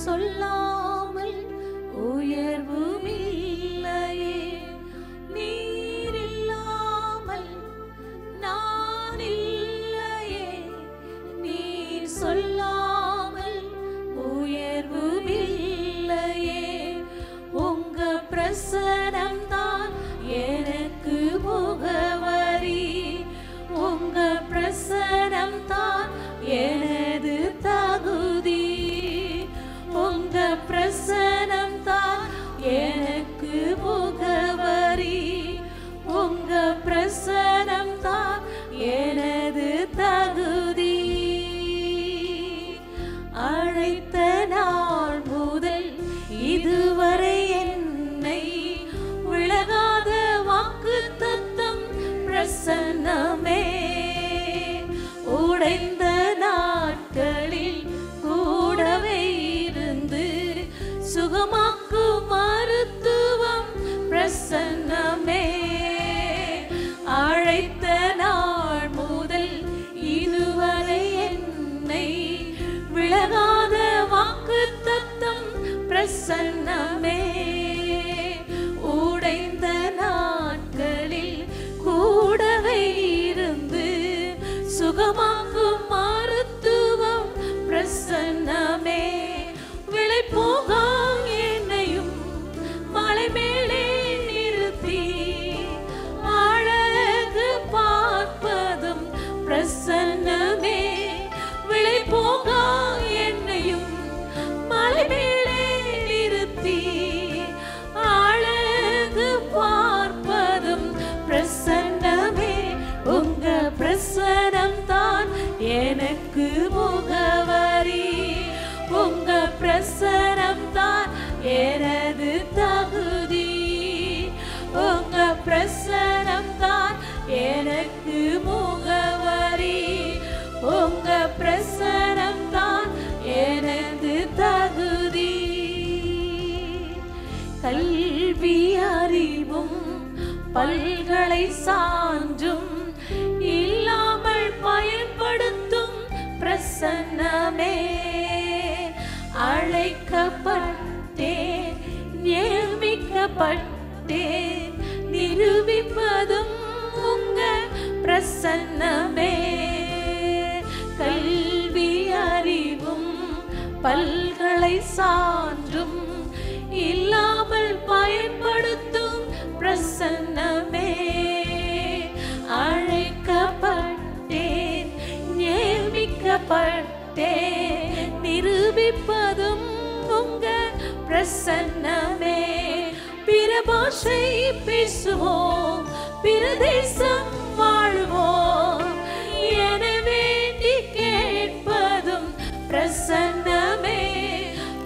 சொல்லாமல் உயர்வும் இல்லையே, நீர் இல்லாமல் நான் இல்லையே, நீர் சொல்லாமல் உயர்வும் இல்லையே, உங்க பிரசனம் தான் எனக்கு முகவரி, உங்க பிரசனம் தான் எனது தகுதி, உங்க பிரசனம் தான் எனக்கு முகவரி, உங்க பிரசனம் தான் எனது தகுதி. அழைத்த நாள் முதல் இதுவரை என்னை விலகாத வாக்குத்தத்தம் பிரசன்னமே, உடைந்த நாட்களில் கூடவே இருந்து சுகமாக்கும் மருத்துவம் பிரசன்னமே. அழைத்த நாள் முதல் இதுவரை என்னை விலகாத வாக்குத்தத்தம் பிரசன்னமே, உடைந்த நாட்களில் கூடவே இருந்து சுகமாக்கும் மருத்துவம் பிரசன்னமே. விலை போகா என்னையும் மலை மேலே நிறுத்தி அழகு பார்ப்பதும் பிரசன்னமே, விலை போகா என்னையும் மலை மேலே நிறுத்தி அழகு பார்ப்பதும் பிரசன்னமே, உங்க பிரசனம் தான் எனக்கு முகவரி, உங்க பிரசனம் தான் எனது தகுதி, உங்க பிரசனம் தான் எனக்கு முகவரி, உங்க பிரசனம் தான் எனது தகுதி. கல்வி அறிவும் பல்கலை சான்றும் இல்லாமல் பயன்படுத்தும் பிரசன்னமே, அழைக்கப்பட்டேன் நியமிக்கப்பட்டேன் நிரூபிப்பதும் உங்க பிரசன்னமே. கல்வி அறிவும் பல்கலை சான்றும் இல்லாமல் பயன்படுத்தும் பிரசன்னமே, அழைக்கப்பட்டேன் நியமிக்கப்பட்டேன் நிரூபிப்பதும் உங்க பிரசன்னமே. பிற பாஷை பேசுவோம், பிற தேசம் வாழ்வோம் என வேண்டி கேட்பதும் பிரசன்னமே,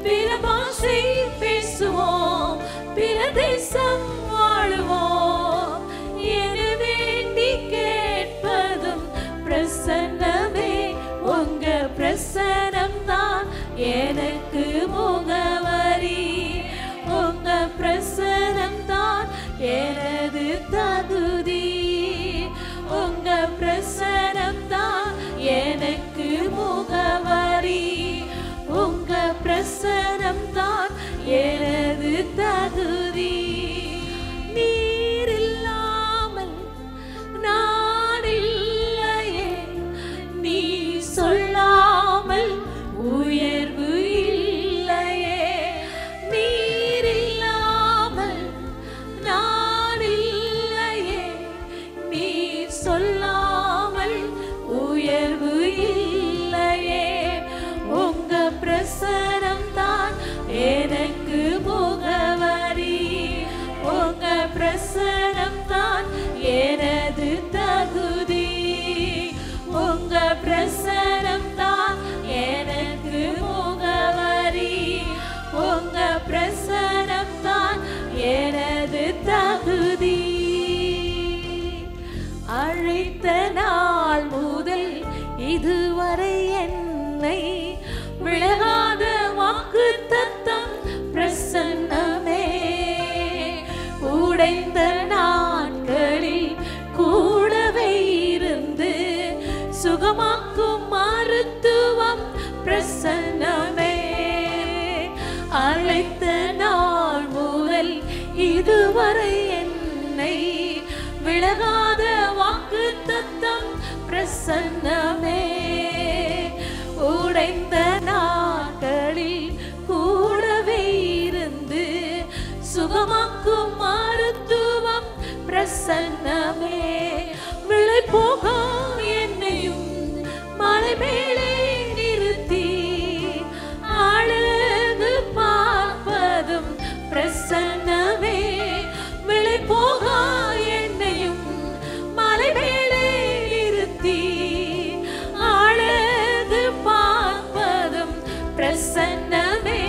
பிற பாஷை பேசுவோம், பிற தேசம் வாழ்வோம் என வேண்டி கேட்பதும் பிரசன்னமே, உங்க பிரசனம் தான் எனக்கு முகவரி, உங்க பிரசனம் தான் எனது தகுதி, உங்க பிரசனம் தான் எனக்கு முகவரி, உங்க பிரசனம் தான் எனது தகுதி. நீர் இல்லாமல் நான் இல்லையே, நீ சொல்லாமல் உயர்வு இல்லையே, நீர் இல்லாமல் நான் இல்லையே, நீ சொல்லாமல் உயர்வு இல்லையே, உங்க பிரசனம் தான் எனக்கு முகவரி, உங்க பிரசனம் தான் எனது தகுதி, உங்க பிரசனம் தான் எனக்கு முகவரி, உங்க பிரசனம் தான் எனது தகுதி. அழைத்த நாள் முதல் இதுவரை என்னை விலகாத வாக்குத்தத்தம் பிரசன்னமே. உடைந்த நாட்களில் கூடவே இருந்து சுகமாக்கும் மருத்துவம் பிரசன்னமே. அழைத்த நாள் முதல் இதுவரை என்னை விலகாத வாக்குத்தத்தம் பிரசன்னமே. உடைந்த நாட்களில் கூடவே இருந்து சுகமாக்கும் மருத்துவம் பிரசன்னமே. விளை போகும் என்னையும் மலை மேலே நிறுத்தி அழகு பார்ப்பதும் பிரசன்னமே. விளை போகா என்னையும் மலை மேலே நிறுத்தி அழகு பார்ப்பதும் பிரசன்னமே.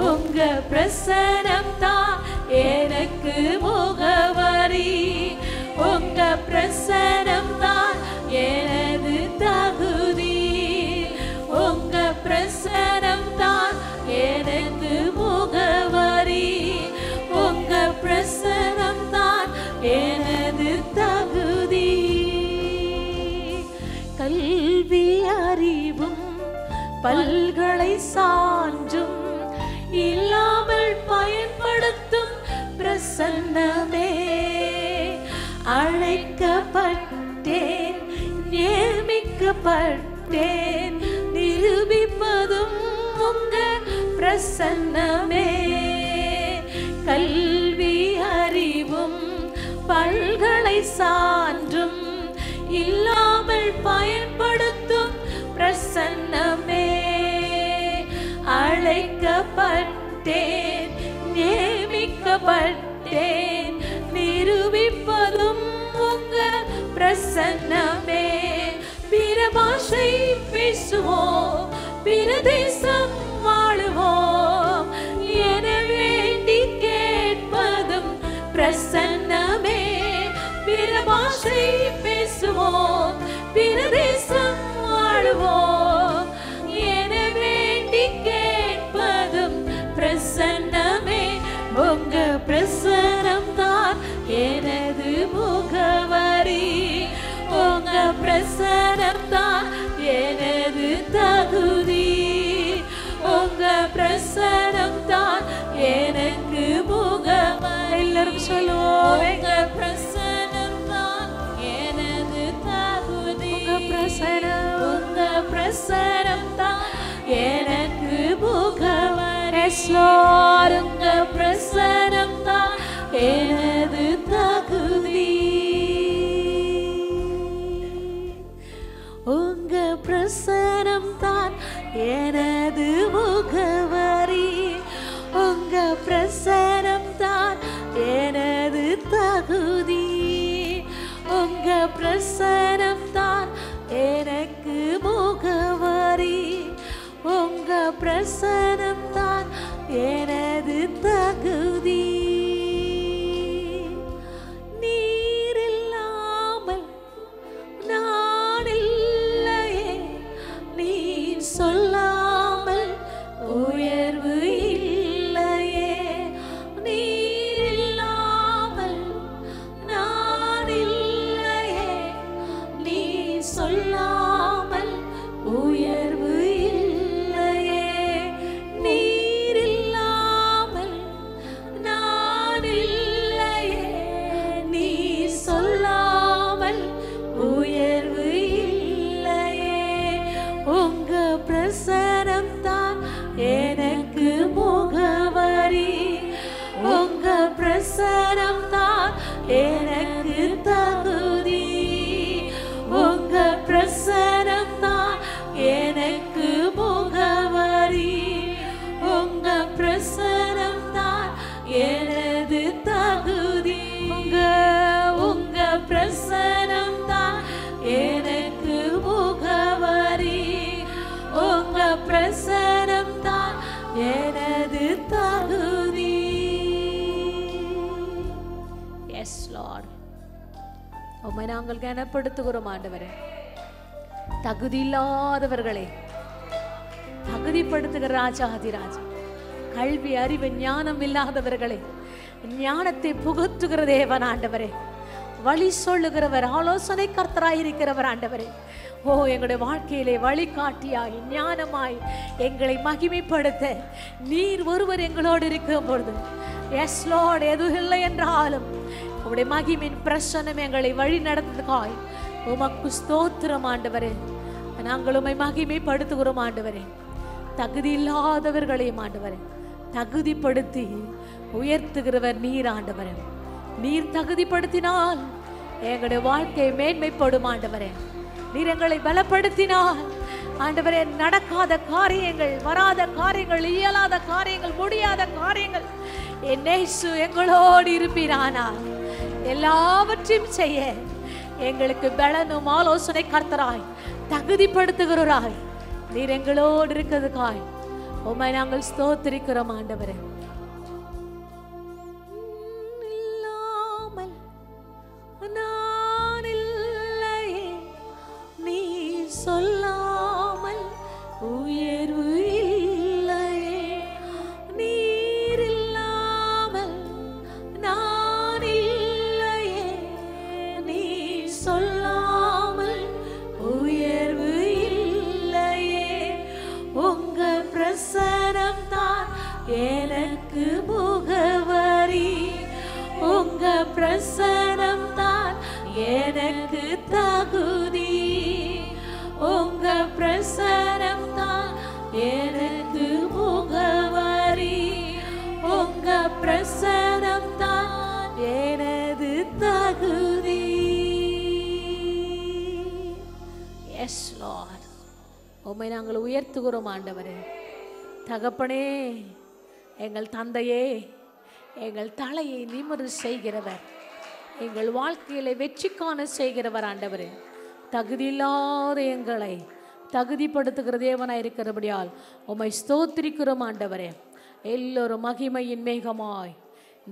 உங்க பிரசனம் தான் எனக்கு முகவரி. உங்க பிரசனம் தான் எனது தகுதி. உங்க பிரசனம் தான் எனக்கு முகவரி. உங்க பிரசனம் தான் எனது தகுதி. கல்வி அறிவும் பல்கலை சான்றும் இல்லாமல் பயன்படுத்தும் பிரசன்னமே. அழைக்கப்பட்டேன், நியமிக்கப்பட்டேன், நிரூபிப்பதும் உங்க பிரசன்னமே. கல்வி அறிவும் பல்கலை சான்றும் இல்லாமல் பயன்படுத்தும் பிரசன்னமே. அழைக்கப்பட்டேன், நியமிக்கப்பட்டேன், நிரூபிப்பதும் உங்க பிரசன்னமே. பிற பாஷை பேசுவோம், பிற தேசம் வாழுவோம் என வேண்டி கேட்பதும் பிரசன்னமே. பிற பாஷை பேசுவோம், பிற தேசம் வாழுவோம் என வேண்டி கேட்பதும் பிரசன்னமே. உங்க பிரசனம் தான் எனது முகவரி. உங்க பிரசனம் தான் எனது தகுதி. உங்க பிரசனம் தான் எனக்கு முகவரி. எல்லாரும் சொல்லுவோம், உங்க பிரசனம் தான் எனது தகுதி. உங்க பிரசனம் தான் எனக்கு முகவரி. உங்க பிரசனம் தான் எனது தகுதி. உங்க பிரசனம் தான் எனது முகவரி. உங்க பிரசனம் தான் எனது தகுதி. உங்க பிரசனம் தான் எனக்கு முகவரி. உங்க பிரசனம் தான் எனது தகுதி. நீர் இல்லாமல் நான் இல்லையே, நீர் சொல்லாமல் உயர்வு இல்லையே. நீர் இல்லாமல் நான் இல்லையே, நீர் சொல்லாமல் உயர்வு இல்லையே. நீர் இல்லாமல் நான் இல்லையே, நீர் சொல்லாமல் உயர்வு இல்லையே. உங்க பிரசனம் தான் எனக்கு முகவரி. உங்க பிரசனம் தான் எனக்கு தகுதி. உங்க பிரசனம் தான் நாங்கள் கனப்படுத்துகிறோம் ஆண்டவரே. தகுதி இல்லாதவர்களை தகுதிப்படுத்துகிற ராஜாதிராஜா, கல்வி அறிவு ஞானம் இல்லாதவர்களை ஞானத்தை புகுத்துகிற தேவன் ஆண்டவரே, வழி சொல்லுகிறவர், ஆலோசனை கர்த்தராயிருக்கிறவர் ஆண்டவரே. ஓ, எங்களுடைய வாழ்க்கையிலே வழிகாட்டியாய் ஞானமாய் எங்களை மகிமைப்படுத்த நீர் ஒருவர் எங்களோடு இருக்கும் பொழுது, எஸ் லார்ட், எதுவும் இல்லை என்றாலும் உங்களுடைய மகிமையின் பிரசன்னம் எங்களை வழி நடத்துக்காய் உமக்கு ஸ்தோத்திரம் ஆண்டவரே. நாங்கள் உம்மை மகிமைப்படுத்துகிறோம் ஆண்டவரே. தகுதி இல்லாதவர்களையும் ஆண்டவரே தகுதிப்படுத்தி உயர்த்துகிறவர் நீர் ஆண்டவரே. நீர் தகுதிப்படுத்தினால் எங்களுடைய வாழ்க்கை மேன்மைப்படும் ஆண்டவரே. நீர் எங்களை பலப்படுத்தினால் ஆண்டவரே, நடக்காத காரியங்கள், வராத காரியங்கள், இயலாத காரியங்கள், முடியாத காரியங்கள் என் இயேசு எங்களோடு இருப்பீரானால் எல்லாவற்றையும் செய்ய எங்களுக்கு பலனும் ஆலோசனை கர்த்தராய் தகுதிப்படுத்துகிறாய் நீர் எங்களோடு இருக்கிறதுக்காய் உம்மை நாங்கள் ஸ்தோத்திரிக்கிறோம் ஆண்டவரே. இல்லாமல் நான் இல்லையே, நீ சொல்லாமல் உயர்வு இல்லையே. நீர் இல்லாமல் நான் இல்லையே, நீ சொல்லாமல் உயர்வு இல்லையே. உங்க பிரசனம் தான் எனக்கு முகவரி, உங்க பிரசனம் தான் எனக்கு தகுதி, உங்க பிரசனம் தான் எனக்கு முகவரி, உங்க பிரசனம் தான் எனது தகுதி. எஸ் லார்ட், உம்மை நாங்கள் உயர்த்துகிறோம் ஆண்டவரே. தகப்பனே, எங்கள் தந்தையே, எங்கள் தலையை நிமிர செய்கிறவர், எங்கள் வாழ்க்கையில வெற்றி காண செய்கிறவர் ஆண்டவரே. தகுதியில்லாத எங்களை தகுதிப்படுத்துகிற தேவனாய் இருக்கிறபடியால் உம்மை ஸ்தோத்திரிக்கிறோம் ஆண்டவரே. எல்லோரும் மகிமையின் மேகமாய்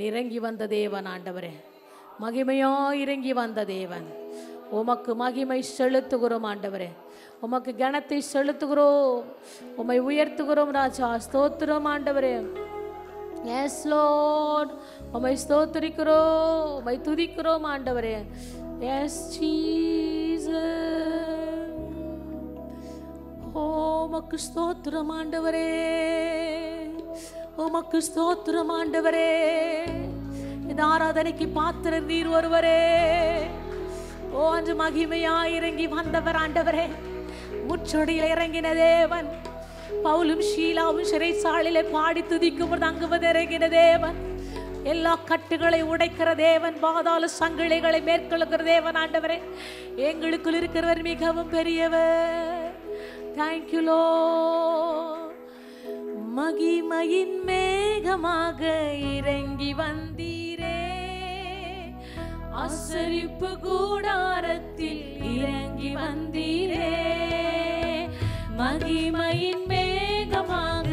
இறங்கி வந்த தேவன் ஆண்டவரே, மகிமையாய் இறங்கி வந்த தேவன், உமக்கு மகிமை செலுத்துகிறோம் ஆண்டவரே. உமக்கு கனத்தை செலுத்துகிறோம், உம்மை உயர்த்துகிறோம் ராஜா. ஸ்தோத்திரம் ஆண்டவரே. எஸ் லார்ட், உம்மை ஸ்தோத்திரிக்கிறோம், உம்மை துதிக்கிறோம் ஆண்டவரே. S Jesus. ஓ, உமக்கு ஸ்தோத்திரம் ஆண்டவரே, உமக்கு ஸ்தோத்திரம் ஆண்டவரே. இந்த ஆராதனைக்கு பாத்திரர் நீர் ஒருவரே. ஓ, அன்று மகிமையாய் இறங்கி வந்தவர் ஆண்டவரே. முச்சொடியில் இறங்கின தேவன், பவுலும் ஷீலாவும் சிறைச்சாலையிலே பாடி துதிக்கும் பொழுது அங்கு வந்து இறங்கின தேவன், எல்லா கட்டுகளை உடைக்கிற தேவன், பாதாள சங்கிலிகளை மேற்கொள்ளுகிற தேவன் ஆண்டவரே. எங்களுக்குள் இருக்கிறவர் மிகவும் பெரியவர். Thank you Lord. மகிமையின் மேகமாக இறங்கி வந்தீரே, ஆசரிப்பு கூடாரத்தில் இறங்கி வந்தீரே. மகிமையின் மேகமாக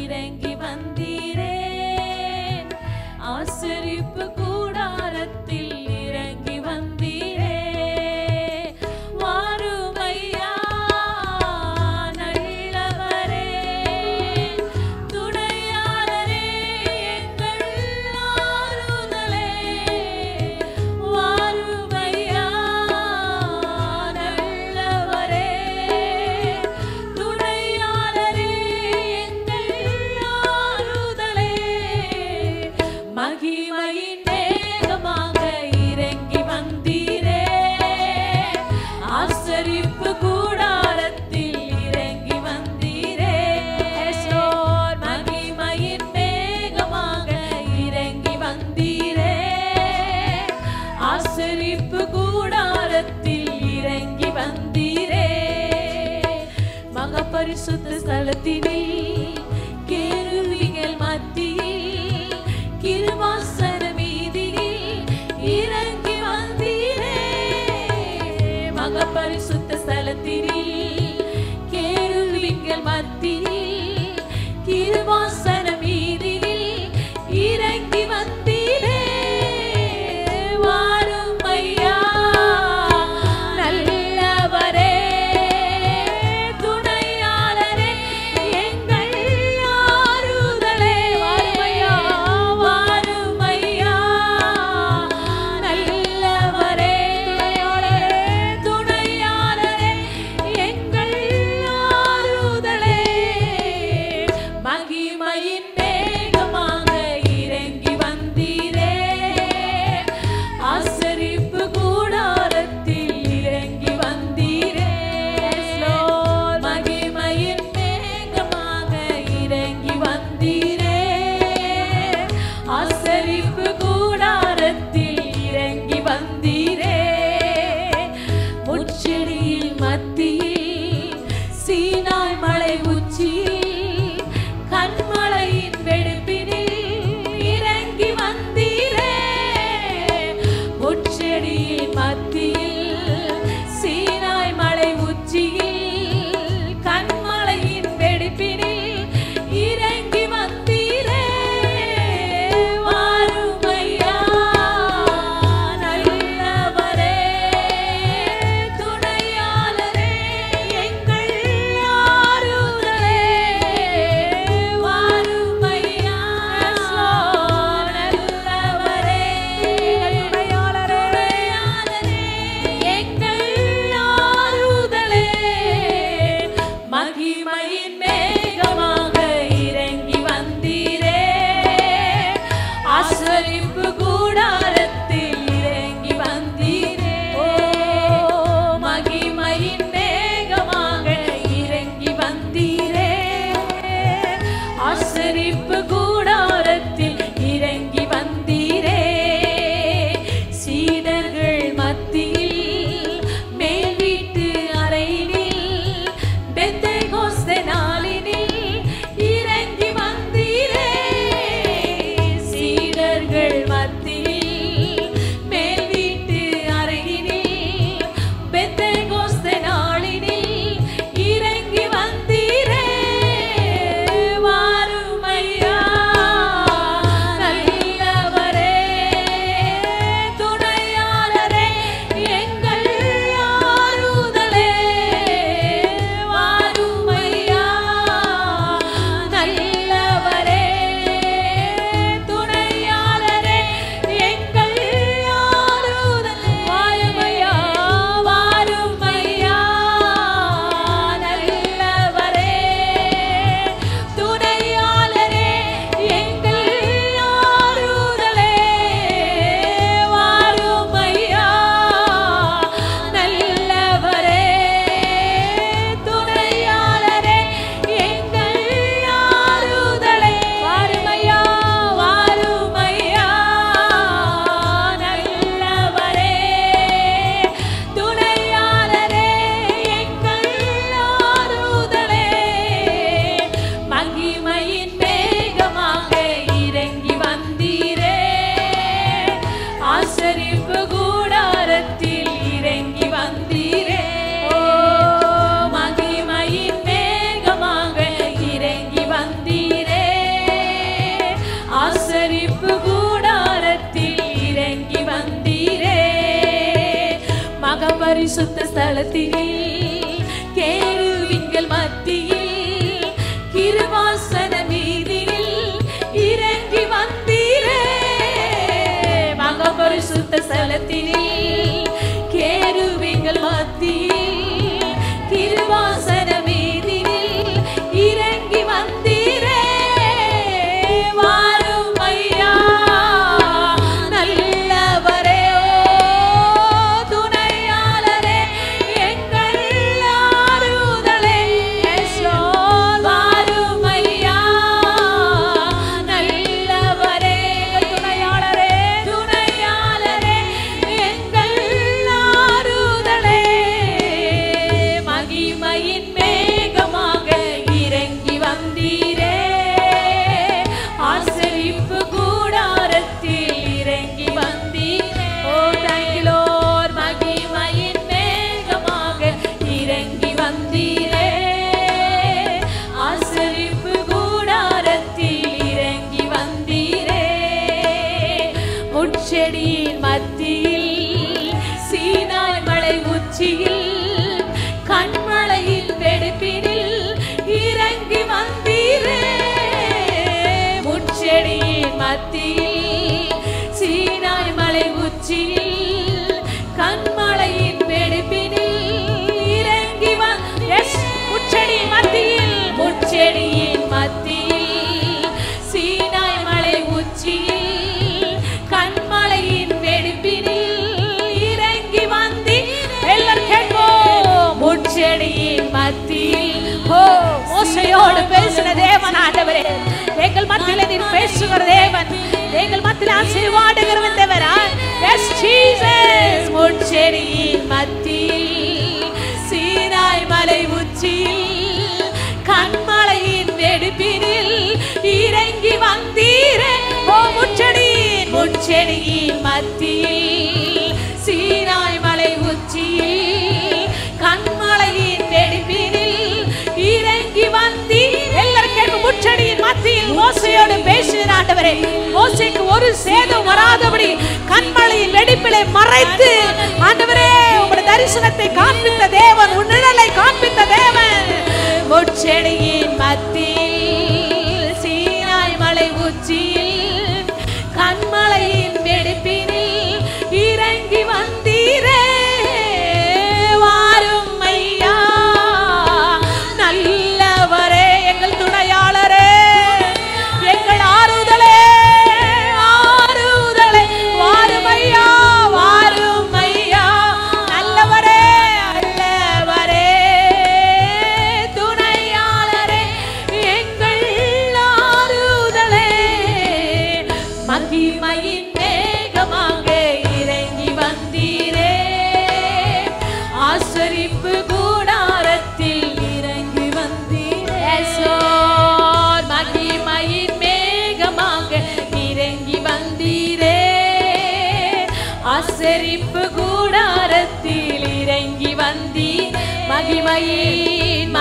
இறங்கி வந்தீரே, ஆசரிப்பு கூடாரத்தில் இறங்கி வந்தீரே. வாருமையா நல்லவரே, துணையாளரே, எங்கள் ஆறுதலே. வாருமையா நல்லவரே, துணையாளரே, எங்கள் ஆறுதலே. மகிமையின் மேகமாக இறங்கி வந்தீரே, ஆசரிப்பு கூடாரத்தில் இறங்கி வந்தீரே. மகிமையின் மேகமாக இறங்கி வந்தீரே, ஆசரிப்பு கூடாரத்தில் இறங்கி வந்தீரே. மகபரிசுத்த ஸ்தலத்தினில் கேருவிகள் மத்தியில் கிருபாசன மீதில் இறங்கி வந்தீரே. மகபரிசுத்த ஸ்தலத்தினில் கேருவிகள் மத்தியில் கிருபாசன மீதில் இறங்கி வந்தீரே. வாரும் ஐயா பரிசுத்த ஸ்தலத்தினில் கேருவிங்கள் மத்தியில் கிருபாசன மீதியில் இறங்கி வந்தீரே. மகா பரிசுத்த ஸ்தலத்தினில் கேருவிங்கள் மத்தியில் கிருபாசன மீதியில் இறங்கி வந்தீரே. வாரும் ஐயா நல்லவரே, துணையாளரே, எங்கள் ஆறுதலே. வாரும் ஐயா நல்லவரே, துணையாளரே, துணையாளரே, எங்கள் ஆறுதலே. மகிமையின் மேகமாக இறங்கி வந்தீரே. ஆசரிப்பு கூடாரத்தில் இறங்கி வந்தீரே. ஓ thank you Lord. மகிமையின் மேகமாக இறங்கி வந்தீரே. ஆசரிப்பு கூடாரத்தில் இறங்கி வந்தீரே. முட்செடியின் மத்தியில் சீனாய் மலை உச்சியில் கண்மலையில் வெடிப்பினில் இறங்கி வந்தீரே. முட்செடியின் மத்தியில் சீனாய் மலை உச்சியில் கண்மலையின் வெடிப்பினில் இறங்கி முட்செடியின் மத்தியில், முட்செடியின் மத்தியில் சீனாய் மலை உச்சியில் கண்மலையின் வெடிப்பினில் இறங்கி வந்தீர். எல்லாரும் கேட்போம். முட்செடியின் மத்தியில் ஓ மோசையோடு பேசின தேவன் ஆண்டவரே, எங்கள் மத்தியிலே நீர் பேசுகிற தேவன், எங்கள் மத்தியிலே ஆசீர்வாடுகிற தேவரா. Yes Jesus. முட்செடியின் மத்தியில் சீனாய் மலை உச்சியில் கண்மலையின் வெடிப்பினில் இறங்கி வந்தீரே. ஓ முட்செடியின் மத்தியில் சீனாய் மலை உச்சியில் கண்மலையின் வெடிப்பினில் இறங்கி வந்தீர். எல்லாரும் கேட்கும். முட்செடியின் மத்தியில் மோசையோடு பேசின ஆண்டவரே, மோசைக்கு ஒரு சேதம் வராதபடி கண்மலையின் வெடிப்பிலே மறைத்து ஆண்டவரே உம்முடைய தரிசனத்தை காண்பித்த தேவன், உன் நிழலை காண்பித்த தேவன். முட்செடியின் மத்தியில் சீனாய் மலை உச்சியில் கண்மலையின் வெடிப்பினில் இறங்கி வந்தீரே. வாரும் ஐயா நல்லவரே, எங்கள் துணையாளரே, எங்கள் ஆறுதலே, ஆறுதலே. வாரும் ஐயா, வாரும் ஐயா நல்லவரே, நல்லவரே, துணையாளரே, எங்கள் ஆறுதலே. மகிமையின் மேகமாக இறங்கி வந்தீரே. ஆசரிப்பு கூடாரத்தில் இறங்கி வந்தீரே. மகிமையின் மேகமாக இறங்கி வந்தீரே. ஆசரிப்பு கூடாரத்தில் இறங்கி வந்தீர். மகிமையின்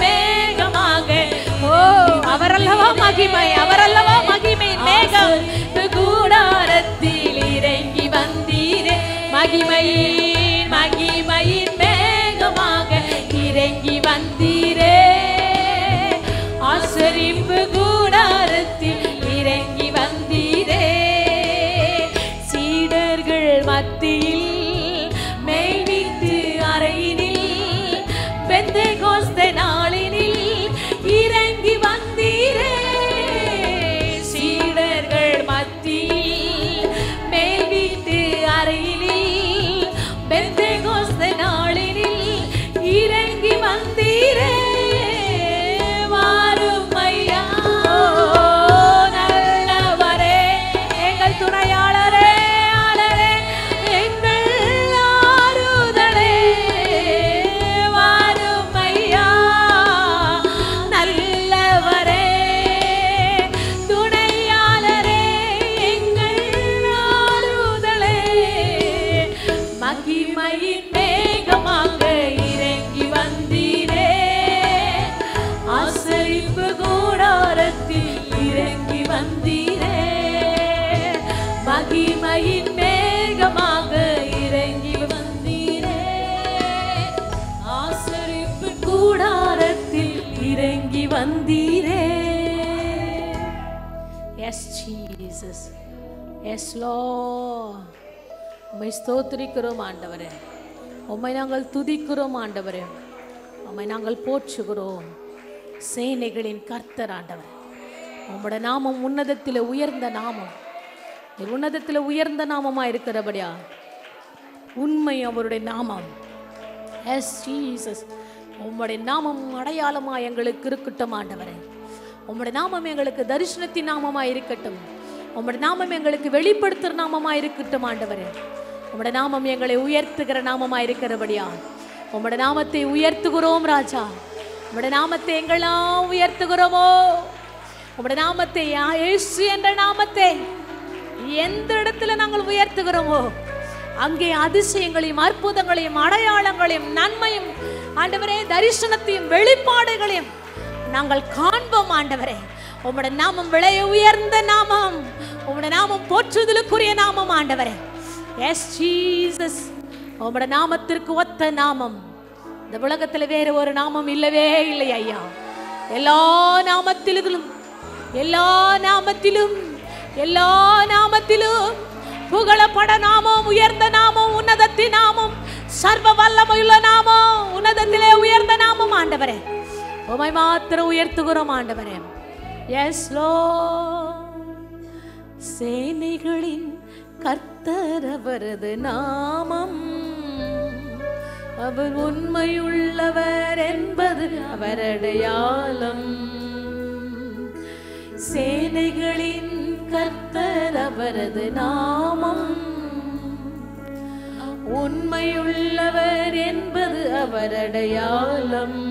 மேகமாக. ஓ அவரல்லவா மகிமை, அவரல்லவா மகிமையின் மேகம். கூடாரத்தில் இறங்கி வந்தீரே. மகிமையின் மேகமாக இறங்கி வந்தீரே. ஆசரிப்பு கூடாரத்தில் இறங்கி வந்தீரே. சீடர்கள் மத்தியில் மேய்வித்து அறையினில் பெந்தெகோஸ்தே நாளினில் இறங்கி வந்தீரே. சீடர்கள் மத்தியில் மேய்வித்து அறையினில் வந்தீரே. Yes Jesus, yes Lord. உம்மை ஸ்தோத்திரிக்கிறோம் ஆண்டவரே, உம்மை நாங்கள் துதிக்கிறோம் ஆண்டவரே, உம்மை நாங்கள் போற்றுகிறோம். சேனைகளின் கர்த்தர் ஆண்டவரே, உம்முடைய நாமம் உன்னதத்தில் உயர்ந்த நாமம், உன்னதத்தில் உயர்ந்த நாமமா இருக்கிறபடியா உண்மை அவருடைய நாமம். எஸ் ஜீசஸ், உம்முடைய நாமம் அடையாளமா எங்களுக்கு இருக்கட்டும் ஆண்டவரே. உம்முடைய நாமம் எங்களுக்கு தரிசனத்தின் நாமமா இருக்கட்டும். உம்முடைய நாமம் எங்களுக்கு வெளிப்படுத்துகிற நாமமா இருக்கட்டும் ஆண்டவரே. உம்முடைய நாமம் எங்களை உயர்த்துகிற நாமமா இருக்கிறபடியா உம்முடைய நாமத்தை உயர்த்துகிறோம் ராஜா. உம்முடைய நாமத்தை எங்கெல்லாம் உயர்த்துகிறோமோ, உம்முடைய நாமத்தை, இயேசு என்ற நாமத்தை எந்த இடத்துல நாங்கள் உயர்த்துகிறோமோ அங்கே அதிசயங்களையும் அற்புதங்களையும் அடையாளங்களையும் நன்மையும் ஆண்டவரே தரிசனத்தையும் வெளிப்பாடுகளையும் நாங்கள் காண்போம் ஆண்டவரே. உம்முடைய நாமம் விலை உயர்ந்த நாமம், உம்முடைய நாமம் போற்றுதலுக்குரிய நாமம் ஆண்டவரே. எஸ் ஜீசஸ், உம்முடைய நாமத்திற்கு ஒத்த நாமம் இந்த உலகத்தில் வேறு ஒரு நாமம் இல்லவே இல்லை ஐயா. எல்லா நாமத்திலும் எல்லா நாமத்திலும் எல்லா நாமத்திலும் புகழப்பட நாமம், உயர்ந்த நாமம், உன்னதத்தின் நாமம், சர்வ வல்லமையுள்ள நாமம், உன்னதத்திலே உயர்ந்த நாமம் ஆண்டவரே. உம்மை மாத்திரம் உயர்த்துகிறோம் ஆண்டவரே. Yes lord. சேனைகளின் கர்த்தர் அவரது நாமம், அவர் உண்மையுள்ளவர் என்பது அவர் அடையாளம். சேனைகளின் கர்த்தர் அவரது நாமம், உண்மையுள்ளவர் என்பது அவர் அடையாளம்.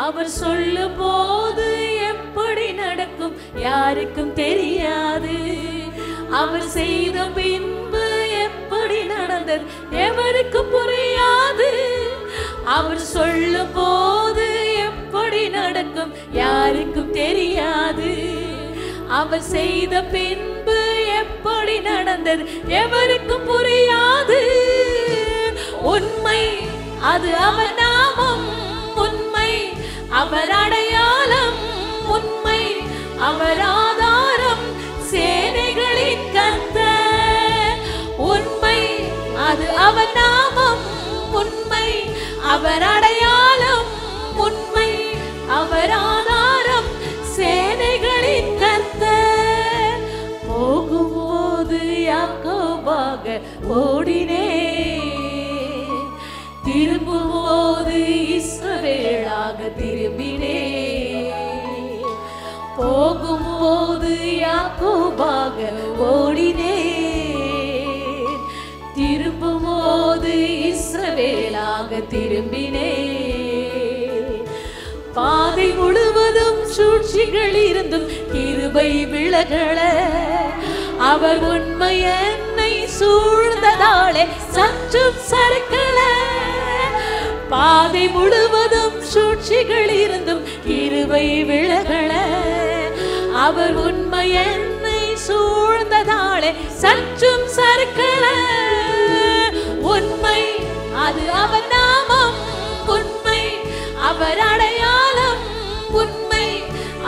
அவர் சொல்லும் போது எப்படி நடக்கும் யாருக்கும் தெரியாது. அவர் செய்த பின்பு எப்படி நடந்தது எவருக்கும் புரியாது. அவர் சொல்லும் போது எப்படி நடக்கும் யாருக்கும் தெரியாது. அவர் செய்த பின்பு எப்படி நடந்தது எவருக்கும் புரியாது. உண்மை அது அவர் நாமம், உண்மை அவர் அடையாளம், உண்மை அவர் ஆதாரம். சேனைகளின் கர்த்தர், உண்மை அது அவர் நாமம், உண்மை அவர் அடையாளம், உண்மை அவர் ஆதாரம். சேனைகளின் கர்த்தர். போகும்போது யாக்கோபாக ஓடினே, திரும்பும்போது இஸ்ரவேலாக திரும்பினே. போகும்போது யாக்கோபாக ஓடினே, திரும்பும்போது இஸ்ரவேலாக திரும்பினே. பாதை முழுவதும் சூழ்ச்சிகள் இருந்தும் கிருபை விலகல, அவர் உண்மை என்னை சூழ்ந்ததாலே சற்றும் சறுக்கல. பாதை முழுவதும் சூழ்ச்சிகள் இருந்தும் கிருபை விலகல, அவர் உண்மை என்னை சூழ்ந்ததாலே சற்றும் சறுக்கல. உண்மை அது அவர் நாமம், உண்மை அவர் அடையாளம், உண்மை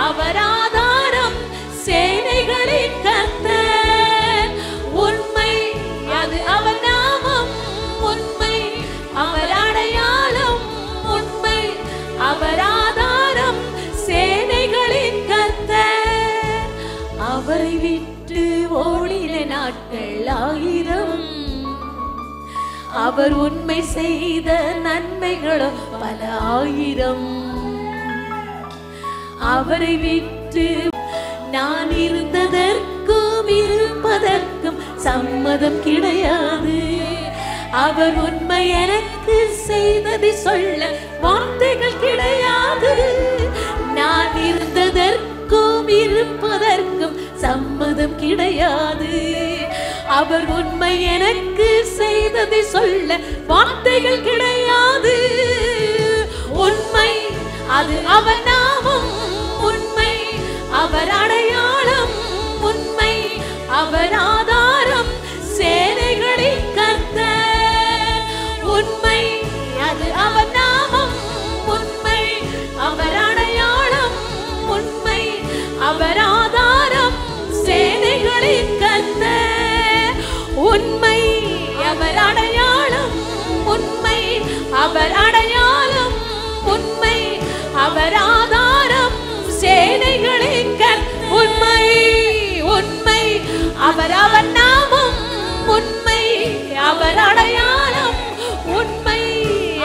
அவர் ஆதாரம். சேனைகளின் கர்த்தர். உண்மை அது அவர் நாமம், உண்மை அவர் அடையாளம், உண்மை அவர் ஆதாரம். சேனைகளின் கர்த்தர். அவரை விட்டு ஓடின நாட்கள் 1000, அவர் உண்மை செய்த நன்மைகளோ பல 1000. அவரை விட்டு நான் இருந்ததற்கும் இருப்பதற்கும் சம்மதம் கிடையாது. அவர் உண்மை எனக்கு செய்ததை சொல்ல வார்த்தைகள் கிடையாது. நான் இருந்ததற்கும் இருப்பதற்கும் சம்மதம் கிடையாது. அவர் உண்மை எனக்கு செய்ததை சொல்ல வார்த்தைகள் கிடையாது. உண்மை அது அவர் நாமம், உண்மை அவர் அடையாளம், உண்மை அவர் ஆதாரம். சேனைகளின் கர்த்தர். உண்மை அது அவர் நாமம், உண்மை அவர் அடையாளம், அவர் அவர் நாமம் உண்மை, அவர் அடையாளம் உண்மை,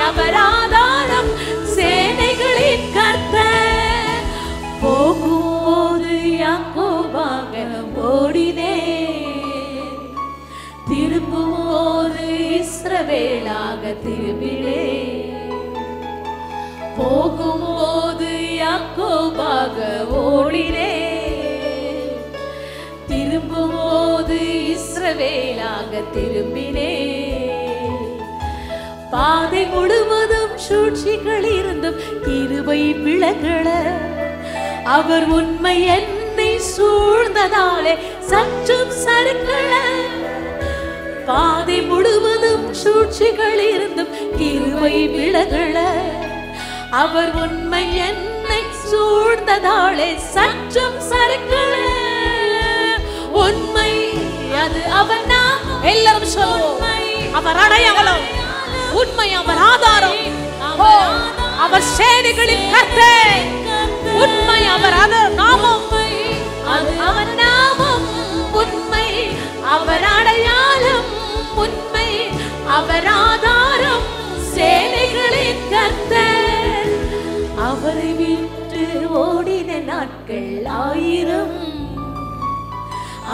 அவர் ஆதாரம் சேனைகளின் கர்த்தர். போகும்போது யாக்கோபாக ஓடினேன், திரும்பும்போது இஸ்ரவேலாக திரும்பினேன். போகும்போது யாக்கோபாக ஓடினேன், திரும்பும்போது இஸ்ரவேலாக திரும்பினேன். பாதை முழுவதும் சூழ்ச்சிகள் இருந்தும் கிருபை விலகல, அவர் உண்மை என்னை சூழ்ந்ததாலே சற்றும் சறுக்கல. பாதை முழுவதும் சூழ்ச்சிகள் இருந்தும் கிருபை விலகல, அவர் உண்மை என்னை சூழ்ந்ததாலே சற்றும் சறுக்கல. உண்மை அது அவர் நாமம். எல்லாரும் சொல்லுவோம், அவர் அடையாளம் உண்மை, அவர் ஆதாரம், அவர் சேனைகளின் கர்த்தர். உண்மை அவர் நாமம், அது அவர் நாமம் உண்மை, அவர் அடையாளம் உண்மை, அவர் ஆதாரம் சேனைகளின் கர்த்தர். அவரை விட்டு ஓடின நாட்கள் 1000,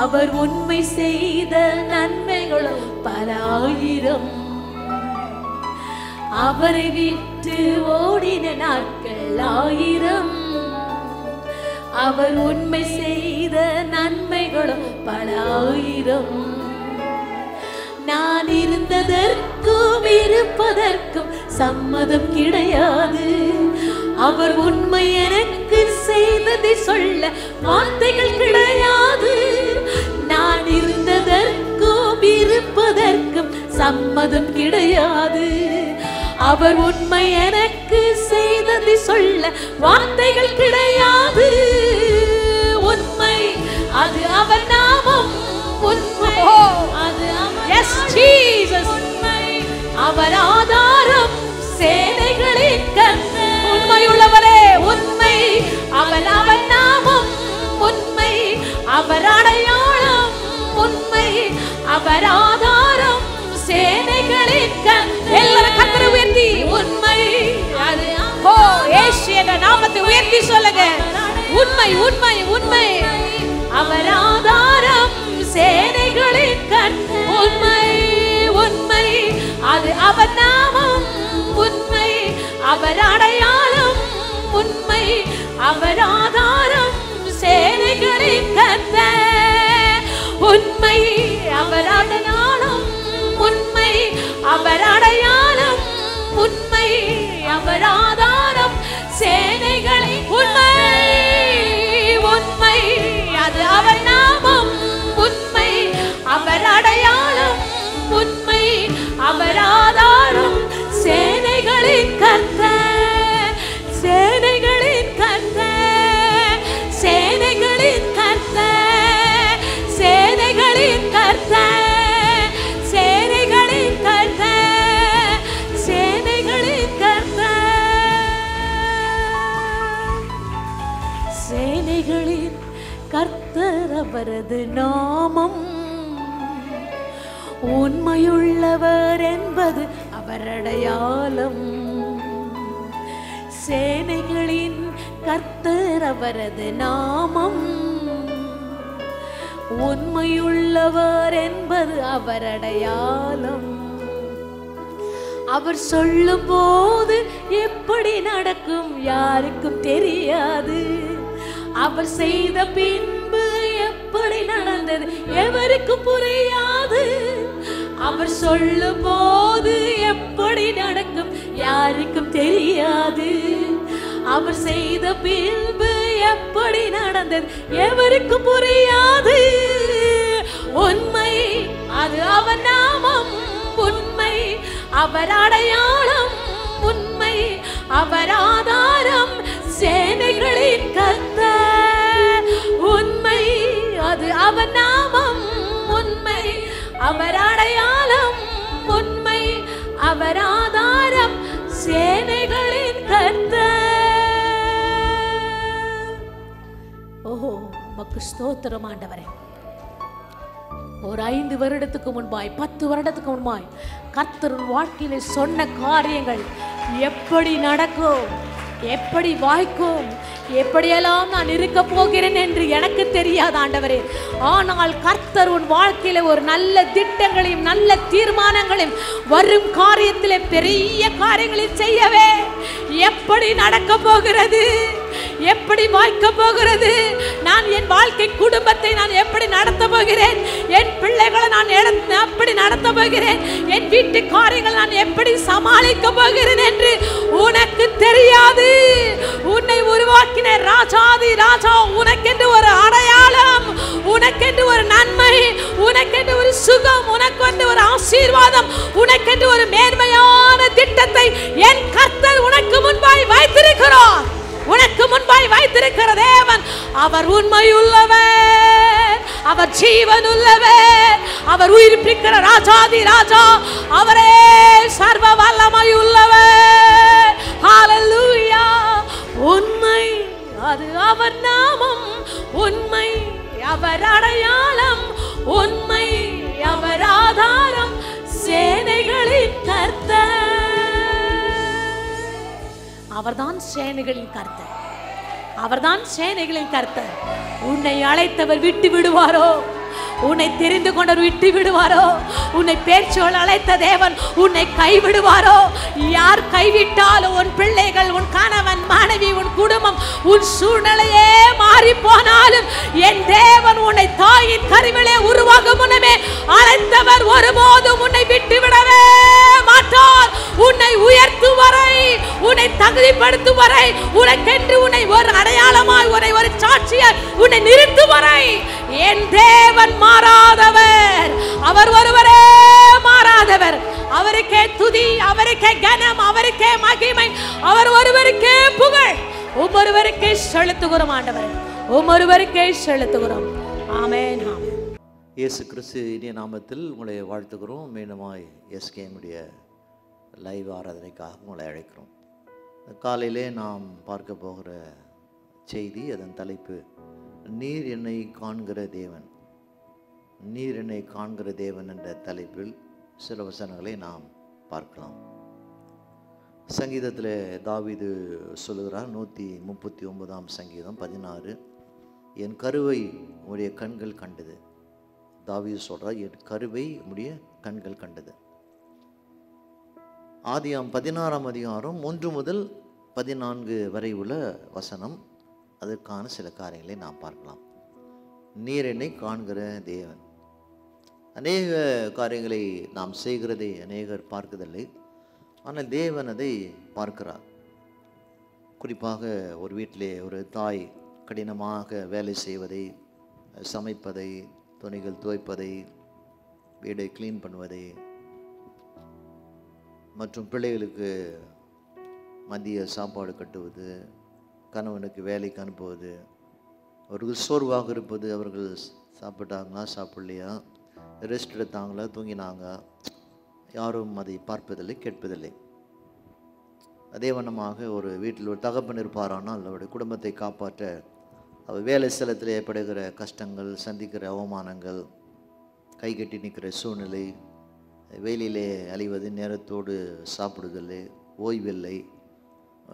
அவர் உண்மை செய்த நன்மைகளும் பல 1000. அவரை விட்டு ஓடின நாட்கள் 1000, அவர் உண்மை செய்த நன்மைகளும் பல 1000. நான் இருந்ததற்கும் இருப்பதற்கும் சம்மதம் கிடையாது, அவர் உண்மை எனக்கு செய்ததை சொல்ல வார்த்தைகள் கிடையாது. நான் இருந்ததற்கும் இருப்பதற்கும் சம்மதம் கிடையாது, அவர் உண்மை எனக்கு செய்ததை சொல்ல வார்த்தைகள் கிடையாது. உண்மை அது அவர் நாமம் உண்மை, அது எஸ் ஜீசஸ் உண்மை, அவர் ஆதாரம் சேனைகளின் கர்த்தர். உண்மையுள்ளவரே உண்மை, அவர் அவர் நாமம் உண்மை, அவர் அடையாளம் உண்மை, அவர் ஆதாரம் சேனைகளின் கர்த்தர். எல்லாரும் கர்த்தரை உயர்த்தி உண்மை அது இயேசு என்ற நாமத்தை உயர்த்தி சொல்லுங்க. உண்மை உண்மை உண்மை, அவர் ஆதாரம் சேனைகளின் கர்த்தர். உண்மை உண்மை, அது அவர் நாமம் உண்மை, அவர் அடையாளம் உண்மை, அவர் ஆதாரம் சேனைகளின் கர்த்தர். உண்மை அவர் அடையாளம் உண்மை, அவர் அடையாளம் உண்மை, அவர் ஆதாரம் சேனைகளின் உண்மை உண்மை, அது அவர் நாமம் உண்மை, அவர் அடையாளம் உண்மை, அவர் ஆதாரம் சேனைகளின் கர்த்தர். சேனைகளின் கர்த்தர், சேனைகளின் கர்த்தர், சேனைகளின் கர்த்தர், சேனைகளின் கர்த்தர், சேனைகளின் கர்த்தர். சேனைகளின் கர்த்தர் அவரது நாமம், உண்மையுள்ளவர் என்பது அவர் அடையாளம். சேனைகளின் கர்த்தர் அவரது நாமம், உண்மையுள்ளவர் என்பது அவர் அடையாளம். அவர் சொல்லும் போது எப்படி நடக்கும் யாருக்கும் தெரியாது, அவர் செய்த பின்பு எப்படி நடந்தது எவருக்கும் புரியாது. அவர் சொல்லும் போது எப்படி நடக்கும் யாருக்கும் தெரியாது, அவர் செய்த பின்பு எப்படி நடந்தது எவருக்கும் புரியாது. உண்மை அது அவர் நாமம் உண்மை, அவர் அடையாளம் உண்மை, அவர் ஆதாரம் சேனைகளின் கர்த்தர். உண்மை அது அவர் நாமம் உண்மை, அவர் அடையாளம் உண்மை, அவர் ஆதாரம் சேனைகளின் கர்த்தர். ஓஹோ, உமக்கு ஸ்தோத்திரம் ஆண்டவரே. ஒரு 5 வருடத்துக்கு முன்பாய் 10 வருடத்துக்கு முன்பாய் கர்த்தர் வாழ்க்கையில சொன்ன காரியங்கள் எப்படி நடக்கும், எப்படி வாய்க்கும், எப்படியெல்லாம் நான் இருக்க போகிறேன் என்று எனக்கு தெரியாது ஆண்டவரே. ஆனால் கர்த்தர் உன் வாழ்க்கையில ஒரு நல்ல திட்டங்களையும் நல்ல தீர்மானங்களையும் வரும் காரியத்திலே பெரிய காரியங்களை செய்யவே எப்படி நடக்க போகிறது, எப்படி வாய்க்க போகிறது, நான் என் வாழ்க்கை குடும்பத்தை நான் எப்படி நடத்த போகிறேன், என் பிள்ளைகளை நான் எப்படி நடத்த போகிறேன், என் வீட்டு காரியங்களை நான் எப்படி சமாளிக்க போகிறேன் என்று உனக்கு தெரியாது. உன்னை உருவாக்கின ராஜாதி ராஜா உனக்கென்று ஒரு அடையாளம், உனக்கென்று ஒரு நன்மை, உனக்கென்று ஒரு சுகம், உனக்கென்று ஒரு ஆசீர்வாதம், உனக்கென்று ஒரு மேன்மையான திட்டத்தை என் கர்த்தர் உனக்கு முன்பாய் வைத்திருக்கிறார். உனக்கு முன்பாய் வைத்திருக்கிற தேவன் அவர் உண்மையுள்ளவர், அவர் ஜீவன் உள்ளவர், அவர் உயிர்ப்பிக்கிற ராஜாதி ராஜா, அவரே சர்வ வல்லமையுள்ளவர். ஹல்லேலூயா. உண்மை அது அவர் நாமம், உண்மை அவர் அடையாளம், உண்மை அவர் ஆதாரம், சேனைகளின் கர்த்தர். அவர்தான் சேனைகளின் கர்த்தர், அவர்தான் சேனைகளின் கர்த்தர். உன்னை அழைத்தவர் விட்டு விடுவாரோ? உன்னை தெரிந்து கொண்டவர் விட்டு விடுவாரோ? உன்னை பேச்சோல் அழைத்த தேவன் உன்னை கைவிடுவாரோ? யார் கைவிட்டாலும் உன் பிள்ளைகள், உன் கணவன், மனைவி, உன் குடும்பம், உன் சூழ்நிலையே மாறி போனாலும் என் தேவன் உன்னை தாயின் கருவிலே உருவாகும் முன்னமே அழைத்தவர் ஒருபோதும் உன்னை விட்டு விடவே மாட்டார். உன்னை உயர்த்தும் வரை, உன்னை தகுதிப்படுத்தும் வரை, உனக்கென்று உன்னை ஒரு அடையாளமாய், உன்னை ஒரு சாட்சியாய் உன்னை நிறுத்தும் வரை என் தேவன் மாறாதவர். அவர் ஒருவரே மாறாதவர். அவருக்கே துதி, அவருக்கே கனம், அவருக்கே மகிமை, அவர் ஒருவருக்கே புகழ். ஒவ்வொருவருக்கே செலுத்துகிறோம் ஆண்டவர், ஒவ்வொருவருக்கே செலுத்துகிறோம். ஆமென். இயேசு கிறிஸ்து இனிய நாமத்தில் உங்களை வாழ்த்துகிறோம். மீண்டுமாய் எஸ்கேமுடைய லைவ் ஆராதனைக்காக உங்களை அழைக்கிறோம். காலையிலே நாம் பார்க்க போகிற செய்தி, அதன் தலைப்பு நீர் என்னை காண்கிற தேவன். நீர் என்னை காண்கிற தேவன் என்ற தலைப்பில் சில வசனங்களை நாம் பார்க்கலாம். சங்கீதத்தில் தாவீது சொல்லுகிறார், 139ஆம் சங்கீதம் 16, என் கருவை உடைய கண்கள் கண்டது. தாவீது சொல்றார், என் கருவை உடைய கண்கள் கண்டது. ஆதியாம் 16ஆம் அதிகாரம் 1 முதல் 14 வரை உள்ள வசனம், அதற்கான சில காரியங்களை நாம் பார்க்கலாம். நீர் என்னை காண்கிற தேவன். அநேக காரியங்களை நாம் செய்கிறதை அநேகர் பார்க்கவில்லை, ஆனால் தேவன் அதை பார்க்கிறார். குறிப்பாக ஒரு வீட்டிலே ஒரு தாய் கடினமாக வேலை செய்வதை, சமைப்பதை, துணிகள் துவைப்பதை, வீடை கிளீன் பண்ணுவதை, மற்றும் பிள்ளைகளுக்கு மதிய சாப்பாடு கட்டுவது, கணவனுக்கு வேலைக்கு அனுப்புவது, அவர்கள் சோர்வாக இருப்பது, அவர்கள் சாப்பிட்டாங்களா சாப்பிடலையா, ரெஸ்ட் எடுத்தாங்களா தூங்கினாங்க, யாரும் அதை பார்ப்பதில்லை, கேட்பதில்லை. அதே வண்ணமாக ஒரு வீட்டில் ஒரு தகப்பன் இருப்பாரானால் அவருடைய குடும்பத்தை காப்பாற்ற அவர் வேலை ஸ்தலத்தில் ஏற்படுகிற கஷ்டங்கள், சந்திக்கிற அவமானங்கள், கைகட்டி நிற்கிற சூழ்நிலை, வெயிலிலே அலைவது, நேரத்தோடு சாப்பிடுதல், ஓய்வில்லை,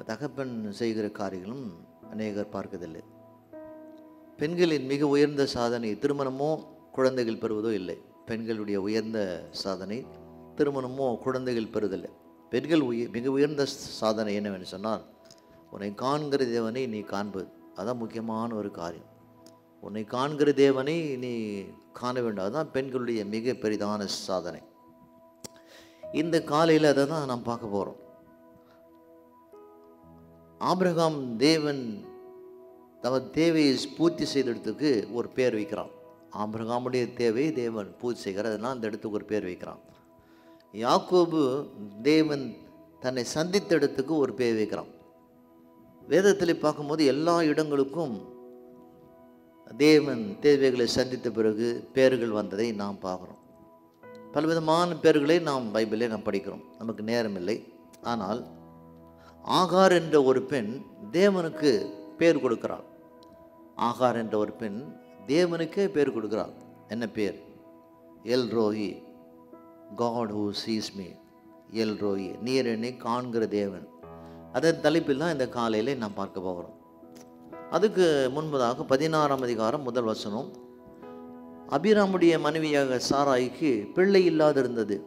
தகப்பன் செய்கிற காரியங்களும் அநேகர் பார்க்கதில்லை. பெண்களின் மிக உயர்ந்த சாதனை திருமணமோ குழந்தைகள் பெறுவதோ இல்லை. பெண்களுடைய உயர்ந்த சாதனை திருமணமோ குழந்தைகள் பெறுவதில்லை. பெண்கள் மிக உயர்ந்த சாதனை என்னவென்று சொன்னால், உன்னை காண்கிற தேவனை நீ காண்பது. அதான் முக்கியமான ஒரு காரியம். உன்னை காண்கிற தேவனை நீ காண வேண்டும். அதுதான் பெண்களுடைய மிக பெரிதான சாதனை. இந்த காலையில் அதை தான் நாம் பார்க்க போகிறோம். ஆபிரகாம் தேவன் தமது தேவையை பூர்த்தி செய்ததுக்கு ஒரு பேர் வைக்கிறான். ஆபிரகாமுடைய தேவையை தேவன் பூர்த்தி செய்கிறார், அதனால் அந்த இடத்துக்கு ஒரு பேர் வைக்கிறான். யாக்கோபு தேவன் தன்னை சந்தித்த இடத்துக்கு ஒரு பேர் வைக்கிறான். வேதத்தில் பார்க்கும்போது எல்லா இடங்களுக்கும் தேவன் தேவைகளை சந்தித்த பிறகு பேர்கள் வந்ததை நாம் பார்க்குறோம். பலவிதமான பேர்களை நாம் பைபிளே நாம் படிக்கிறோம், நமக்கு நேரம் இல்லை. ஆனால் ஆகார் என்ற ஒரு பெண் தேவனுக்கு பேர் கொடுக்கிறாள். ஆகார் என்ற ஒரு பெண் தேவனுக்கே பேர் கொடுக்கிறாள். என்ன பேர்? El Roi, God who sees me, El Roi, நீர் என்னை காண்கிற தேவன். அதன் தலைப்பில் தான் இந்த காலையில் நாம் பார்க்க போகிறோம். அதுக்கு முன்பதாக 16ஆம் அதிகாரம் முதல் வசனம். அபிராமுடைய மனைவியாக சாராய்க்கு பிள்ளை இல்லாதிருந்தது.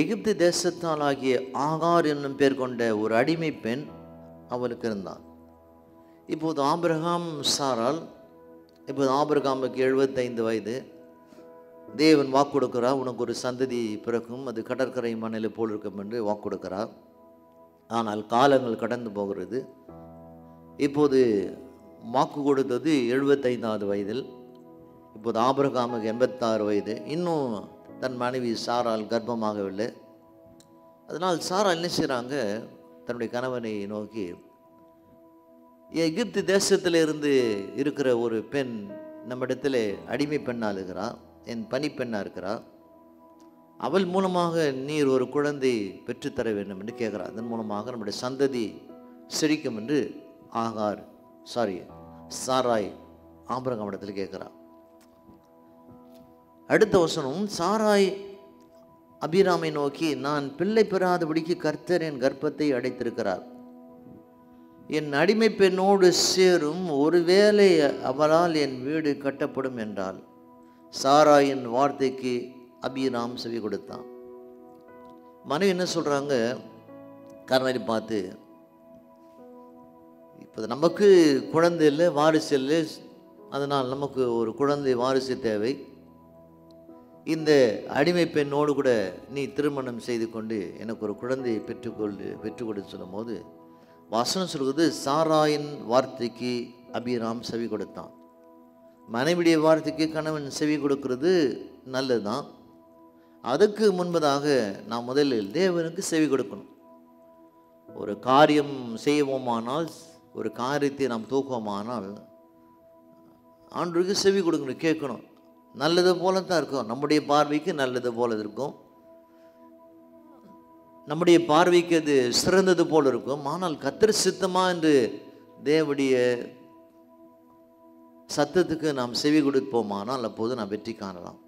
எகிப்து தேசத்தால் ஆகிய ஆகார் என்னும் பேர் கொண்ட ஒரு அடிமை பெண் அவளுக்கு இருந்தாள். இப்போது ஆபிரகாம் சாரால், இப்போது ஆபிரகாமுக்கு 75 வயது. தேவன் வாக்கு கொடுக்கிறார், உனக்கு ஒரு சந்ததி பிறக்கும், அது கடற்கரை மணலை போல் இருக்கும் என்று வாக்கு கொடுக்கிறார். ஆனால் காலங்கள் கடந்து போகிறது. இப்போது வாக்கு கொடுத்தது 75வது வயதில். இப்போது ஆபிரகாமுக்கு 86 வயது. இன்னும் தன் மனைவி சாரால் கர்ப்பமாகவில்லை. அதனால் சாரால் என்ன செய்கிறாங்க, தன்னுடைய கணவனை நோக்கி, எகிப்து தேசத்திலிருந்து இருக்கிற ஒரு பெண் நம்மிடத்தில் அடிமை பெண்ணாக இருக்கிறாள், என் பணிப்பெண்ணாக இருக்கிறாள், அவள் மூலமாக நீர் ஒரு குழந்தை பெற்றுத்தர வேண்டும் என்று கேட்குறார். அதன் மூலமாக நம்முடைய சந்ததி செழிக்கும் என்று சாராய் ஆபிரகாம் இடத்தில் கேட்குறார். அடுத்த வசனம், சாராய் அபிராமை நோக்கி, நான் பிள்ளை பெறாதபடிக்கு கர்த்தர் என் கர்ப்பத்தை அடைத்திருக்கிறார். என் அடிமை பெண்ணோடு சேரும், ஒருவேளை அவளால் என் வீடு கட்டப்படும் என்றால். சாராயின் வார்த்தைக்கு அபிராம் செவி கொடுத்தான். மனைவி என்ன சொல்கிறாங்க, கர்ணனை பார்த்து, இப்போ நமக்கு குழந்தை இல்லை, வாரிசு இல்லை, அதனால் நமக்கு ஒரு குழந்தை வாரிசு தேவை. இந்த அடிமை பெண்ணோடு கூட நீ திருமணம் செய்து கொண்டு எனக்கு ஒரு குழந்தையை பெற்றுக்கொடு சொல்லும் போது வசனம் சொல்வது, சாராயின் வார்த்தைக்கு அபிராம் செவி கொடுத்தான். மனைவிடைய வார்த்தைக்கு கணவன் செவி கொடுக்கிறது நல்லதுதான். அதுக்கு முன்பதாக நாம் முதலில் தேவனுக்கு செவி கொடுக்கணும். ஒரு காரியம் செய்வோமானால், ஒரு காரியத்தை நாம் தூக்குவோமானால் ஆண்டவருக்கு செவி கொடுக்கணும், கேட்கணும். நல்லது போல தான் இருக்கும், நம்முடைய பார்வைக்கு நல்லது போல இருக்கும், நம்முடைய பார்வைக்கு அது சிறந்தது போல் இருக்கும். ஆனால் கர்த்தர் சித்தமா என்று தேவனுடைய சத்தத்துக்கு நாம் செவி கொடுப்போமானால் அப்போது நாம் வெற்றி காணலாம்.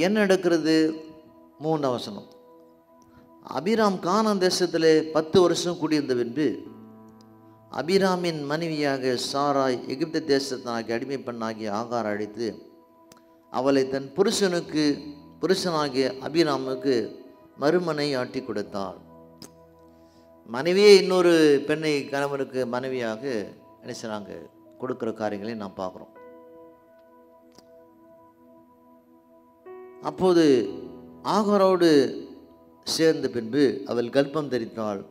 என்ன நடக்கிறது? 3 வசனம். அபிராம் கானான் தேசத்திலே 10 வருஷம் குடியிருந்த பின்பு அபிராமின் மனைவியாக சாராய் எகிப்து தேசத்தினாகிய அடிமை பெண்ணாகிய ஆகார் அழைத்து அவளை தன் புருஷனாகிய அபிராமுக்கு மறுமனை ஆட்டி கொடுத்தாள். மனைவியே இன்னொரு பெண்ணை கணவனுக்கு மனைவியாக என்ன செய்றாங்க, கொடுக்குற காரியங்களை நாம் பார்க்குறோம். அப்போது ஆகாரோடு சேர்ந்த பின்பு அவள் கர்ப்பம் தரித்தாள்.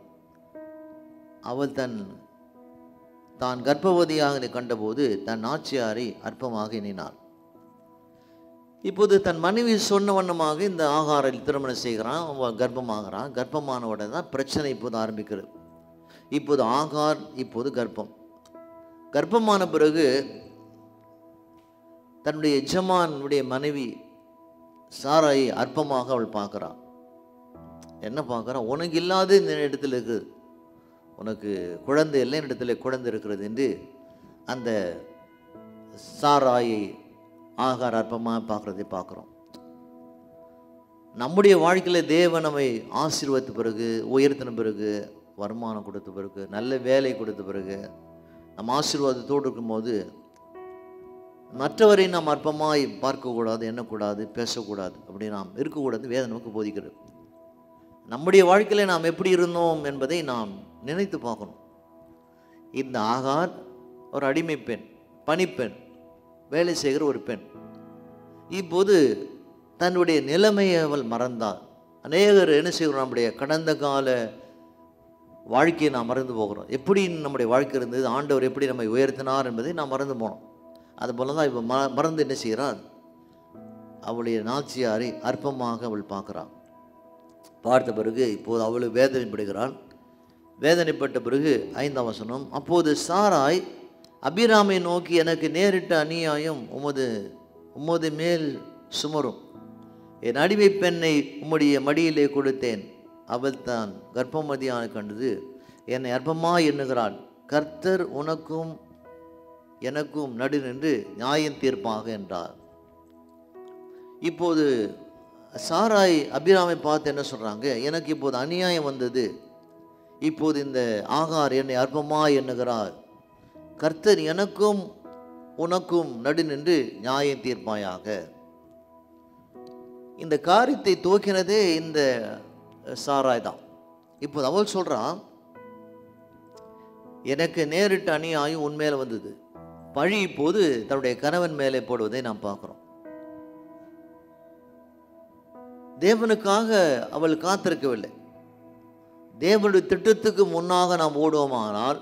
அவள் தான் கர்ப்பவதியாக கண்டபோது தன் ஆட்சியாரை அற்பமாக எண்ணினாள். இப்போது தன் மனைவி சொன்ன வண்ணமாக இந்த ஆகாரை திருமணம் செய்கிறான், அவன் கர்ப்பமாகிறான். கர்ப்பமானவுடன் தான் பிரச்சனை இப்போது ஆரம்பிக்கிறது. இப்போது ஆகார் இப்போது கர்ப்பமான பிறகு தன்னுடைய எஜமானுடைய மனைவி சாராயை அற்பமாக அவள் பார்க்குறான். என்ன பார்க்குறான்? உனக்கு இல்லாத இந்த இடத்துல இருக்குது, உனக்கு குழந்தை இல்லை, இடத்துல குழந்தை இருக்கிறது என்று அந்த சாராயை ஆகார் அற்பமாக பார்க்குறதை பார்க்குறோம். நம்முடைய வாழ்க்கையில் தேவன் நம்மை ஆசீர்வதித்த பிறகு, உயர்த்தின பிறகு, வருமானம் கொடுத்த பிறகு, நல்ல வேலை கொடுத்த பிறகு, நம்ம ஆசீர்வாதத்தோடு இருக்கும்போது மற்றவரை நாம் அற்பமாய் பார்க்கக்கூடாது, எண்ணக்கூடாது, பேசக்கூடாது, அப்படி நாம் இருக்கக்கூடாது. வேதம் நமக்கு போதிக்கிறது. நம்முடைய வாழ்க்கையில் நாம் எப்படி இருந்தோம் என்பதை நாம் நினைத்து பார்க்கணும். இந்த ஆகார் ஒரு அடிமை பெண், பணிப்பெண், வேலை செய்கிற ஒரு பெண். இப்போது தன்னுடைய நிலைமையை அவள் மறந்தாள். அநேகர் என்ன செய்கிறோம், நம்முடைய கடந்த கால வாழ்க்கையை நாம் மறந்து போகிறோம். எப்படி நம்முடைய வாழ்க்கை இருந்தது, ஆண்டவர் எப்படி நம்மை உயர்த்தினார் என்பதை நாம் மறந்து போனோம். அதுபோல தான் இப்போ மறந்து என்ன செய்கிறாள், அவளுடைய நாச்சியாரை அற்பமாக அவள் பார்க்குறாள். பார்த்த பிறகு இப்போது அவள் வேதனைப்படுகிறாள். வேதனைப்பட்ட பிறகு 5ஆம் வசனம், அப்போது சாராய் அபிராமை நோக்கி, எனக்கு நேரிட்ட அநியாயம் உமது மேல் சுமரும். என் அடிமை பெண்ணை உம்முடைய மடியிலே கொடுத்தேன், அவள் தான் கர்ப்பமதியான கண்டது, என்னை அற்பமாய் எண்ணுகிறாள். கர்த்தர் உனக்கும் எனக்கும் நடு நின்று நியாயம் தீர்ப்பாக என்றார். இப்போது சாராய் அபிராமை பார்த்து என்ன சொல்கிறாங்க, எனக்கு இப்போது அநியாயம் வந்தது, இப்போது இந்த ஆகார் என்னை அற்பமாய் எண்ணுகிறார், கர்த்தர் எனக்கும் உனக்கும் நடு நின்று நியாயம் தீர்ப்பாயாக. இந்த காரியத்தை துவக்கினதே இந்த சாராய் தான். இப்போது அவள் சொல்கிறான், எனக்கு நேரிட்ட அநியாயம் உண்மையில வந்தது, பழி இப்போது தன்னுடைய கணவன் மேலே போடுவதை நாம் பார்க்குறோம். தேவனுக்காக அவள் காத்திருக்கவில்லை. தேவனுடைய திட்டத்துக்கு முன்னாக நாம் ஓடுவோமானால்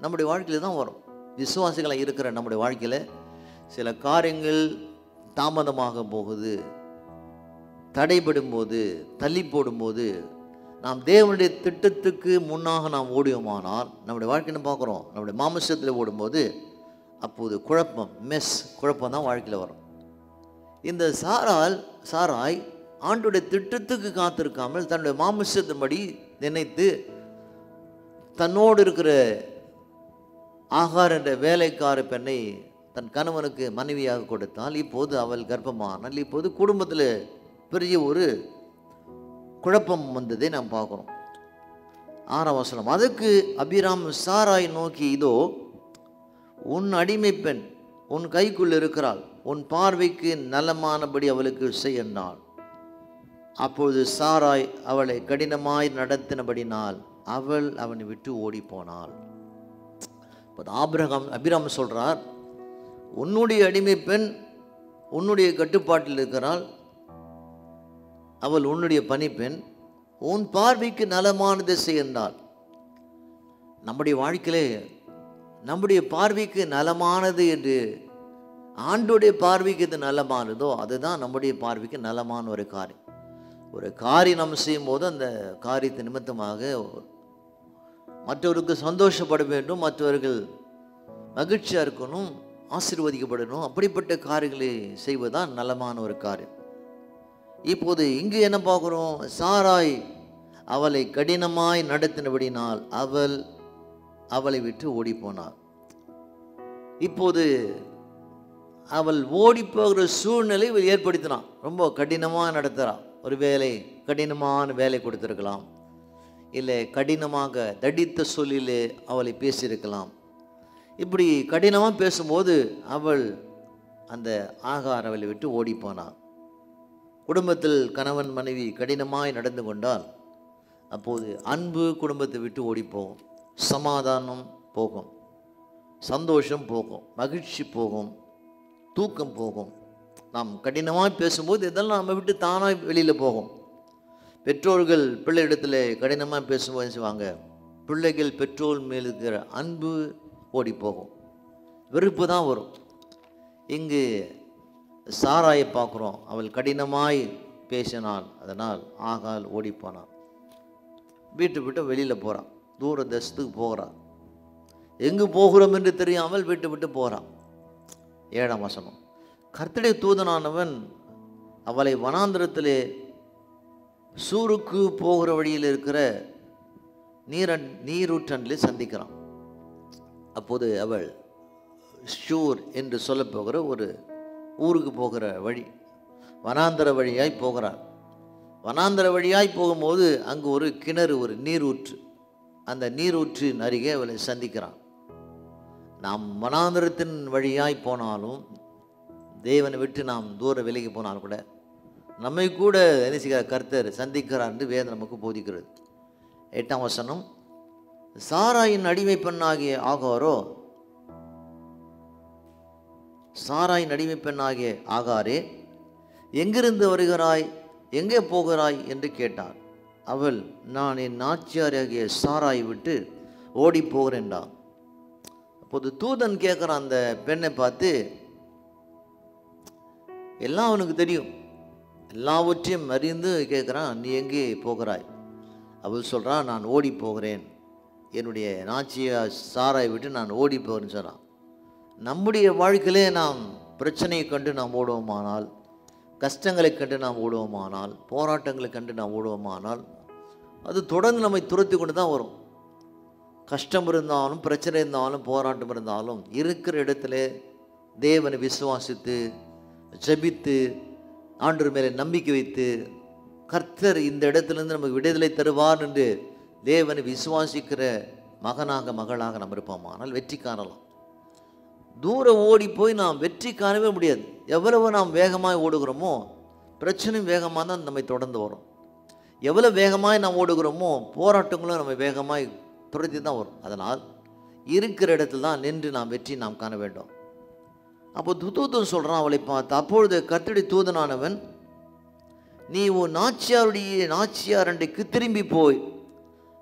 நம்முடைய வாழ்க்கையில் தான் வரும். விசுவாசிகளாக இருக்கிற நம்முடைய வாழ்க்கையில் சில காரியங்கள் தாமதமாக போகுது, தடைபடும் போது, தள்ளி போடும்போது, நாம் தேவனுடைய திட்டத்துக்கு முன்னாக நாம் ஓடுவோமானால் நம்முடைய வாழ்க்கைன்னு பார்க்குறோம். நம்முடைய மாமிசத்தில் ஓடும்போது அப்போது குழப்பம் தான் வாழ்க்கையில் வரும். இந்த சாராய் ஆண்டுடைய திட்டத்துக்கு காத்திருக்காமல் தன்னுடைய மாமிசத்தின்படி நினைத்து தன்னோடு இருக்கிற ஆகார் என்ற வேலைக்கார பெண்ணை தன் கணவனுக்கு மனைவியாக கொடுத்தால் இப்போது அவள் கர்ப்பமானால் இப்போது குடும்பத்தில் பெரிய ஒரு குழப்பம் வந்ததை நாம் பார்க்குறோம். 6ஆம் வசனம், அதுக்கு அபிராம் சாராய் நோக்கி, இதோ உன் அடிமை பெண் உன் கைக்குள் இருக்கிறாள், உன் பார்வைக்கு நலமானபடி அவளுக்கு செய் என்றாள். அப்பொழுது சாராய் அவளை கடினமாய் நடத்தினபடினால் அவள் அவனை விட்டு ஓடி போனாள். அபிராம் சொல்றார், உன்னுடைய அடிமை பெண் உன்னுடைய கட்டுப்பாட்டில் இருக்கிறாள், அவள் உன்னுடைய பணிப்பெண், உன் பார்வைக்கு நலமானதை செய்தாள். நம்முடைய வாழ்க்கையிலே நம்முடைய பார்வைக்கு நலமானது என்று ஆண்டோடைய பார்வைக்கு எது நலமானதோ அதுதான் நம்முடைய பார்வைக்கு நலமான ஒரு காரியம். ஒரு காரியம் நம்ம செய்யும் போது அந்த காரியத்தை நிமித்தமாக மற்றவருக்கு சந்தோஷப்பட வேண்டும், மற்றவர்கள் மகிழ்ச்சியாக இருக்கணும், ஆசீர்வதிக்கப்படணும். அப்படிப்பட்ட காரியங்களை செய்வதுதான் நலமான ஒரு காரியம். இப்போது இங்கு என்ன பார்க்குறோம், சாராய் அவளை கடினமாய் நடத்தினபடினால் அவளை விட்டு ஓடி போனாள். இப்போது அவள் ஓடி போகிற சூழ்நிலை ஏற்படுத்தினான். ரொம்ப கடினமாக நடத்துகிறான். ஒரு கடினமான வேலை கொடுத்துருக்கலாம், இல்லை கடினமாக தடித்த சொல்லிலே அவளை பேசியிருக்கலாம். இப்படி கடினமாக பேசும்போது அவள் அந்த ஆகார் அவளை விட்டு ஓடி போனாள். குடும்பத்தில் கணவன் மனைவி கடினமாய் நடந்து கொண்டால் அப்போது அன்பு குடும்பத்தை விட்டு ஓடி போகும், சமாதானம் போகும், சந்தோஷம் போகும், மகிழ்ச்சி போகும், தூக்கம் போகும். நாம் கடினமாக பேசும்போது இதெல்லாம் நம்ம விட்டு தானாக வெளியில் போகும். பெற்றோர்கள் பிள்ளையிடத்தில் கடினமாக பேசும்போது செய்வாங்க, பிள்ளைகள் பெற்றோர் மேல் இருக்கிற அன்பு ஓடி போகும், வெறுப்பு தான் வரும். இங்கு சாராயை பார்க்குறோம், அவள் கடினமாய் பேசினாள், அதனால் ஆகால் ஓடி போனாள். வீட்டு விட்டு வெளியில் போகிறான், தூர தேசத்துக்கு போகிறான். எங்கு போகிறோம் என்று தெரியாமல் வீட்டு விட்டு போகிறான். 7ஆம் வசனம், கர்த்தருடைய தூதனானவன் அவளை வனாந்திரத்திலே சூருக்கு போகிற வழியில் இருக்கிற நீரூற்றண்டிலே சந்திக்கிறான். அப்போது அவள் ஷூர் என்று சொல்ல போகிற ஒரு ஊருக்கு போகிற வழி, வனாந்தர வழியாய் போகிறாள். வனாந்தர வழியாய் போகும்போது அங்கு ஒரு கிணறு, ஒரு நீரூற்று, அந்த நீரூற்றின் அருகே அவளை சந்திக்கிறான். நாம் வனாந்தரத்தின் வழியாய் போனாலும், தேவனை விட்டு நாம் தூர விலகி போனாலும் கூட நம்மை கூட என்ன கர்த்தர் சந்திக்கிறார் என்று வேதம் நமக்கு போதிக்கிறது. 8ஆம் வசனம், சாராயின் அடிமை பெண்ணாகிய ஆகாரே எங்கிருந்து வருகிறாய், எங்கே போகிறாய் என்று கேட்டார். அவள், நான் என் நாச்சியாராகிய சாராய் விட்டு ஓடி போகிறேன் என்றார். அப்போது தூதன் கேட்குறான் அந்த பெண்ணை பார்த்து, எல்லாம் அவனுக்கு தெரியும், எல்லாவற்றையும் அறிந்து கேட்குறான், நீ எங்கே போகிறாய்? அவள் சொல்கிறான், நான் ஓடி போகிறேன், என்னுடைய நாச்சியா சாராய் விட்டு நான் ஓடி போகிறேன்னு சொல்கிறான். நம்முடைய வாழ்க்கையிலே நாம் பிரச்சனையை கண்டு நாம் ஓடுவோமானால், கஷ்டங்களை கண்டு நாம் ஓடுவோமானால், போராட்டங்களை கண்டு நாம் ஓடுவோமானால், அது தொடர்ந்து நம்மை துரத்தி கொண்டு தான் வரும். கஷ்டம் இருந்தாலும், பிரச்சனை இருந்தாலும், போராட்டம் இருந்தாலும், இருக்கிற இடத்துல தேவனை விசுவாசித்து ஜெபித்து ஆண்டவர் மேலே நம்பிக்கை வைத்து கர்த்தர் இந்த இடத்துலேருந்து நமக்கு விடுதலை தருவார் என்று தேவனை விசுவாசிக்கிற மகனாக மகளாக நம்ம இருப்போம். ஆனால் வெற்றி காணலாம். தூரம் ஓடி போய் நாம் வெற்றி காணவே முடியாது. எவ்வளவு நாம் வேகமாக ஓடுகிறோமோ பிரச்சனையும் வேகமாக தான் நம்மை தொடர்ந்து வரும். எவ்வளோ வேகமாய் நாம் ஓடுகிறோமோ போராட்டங்களும் நம்ம வேகமாய் துரத்தி தான் வரும். அதனால் இருக்கிற இடத்துல தான் நின்று நாம் வெற்றி நாம் காண வேண்டும். அப்போ தூதன் சொல்கிறான் அவளை பார்த்து, அப்பொழுது கர்த்தருடைய தூதனானவன், நீ உன் நாச்சியார் அண்டைக்கு திரும்பி போய்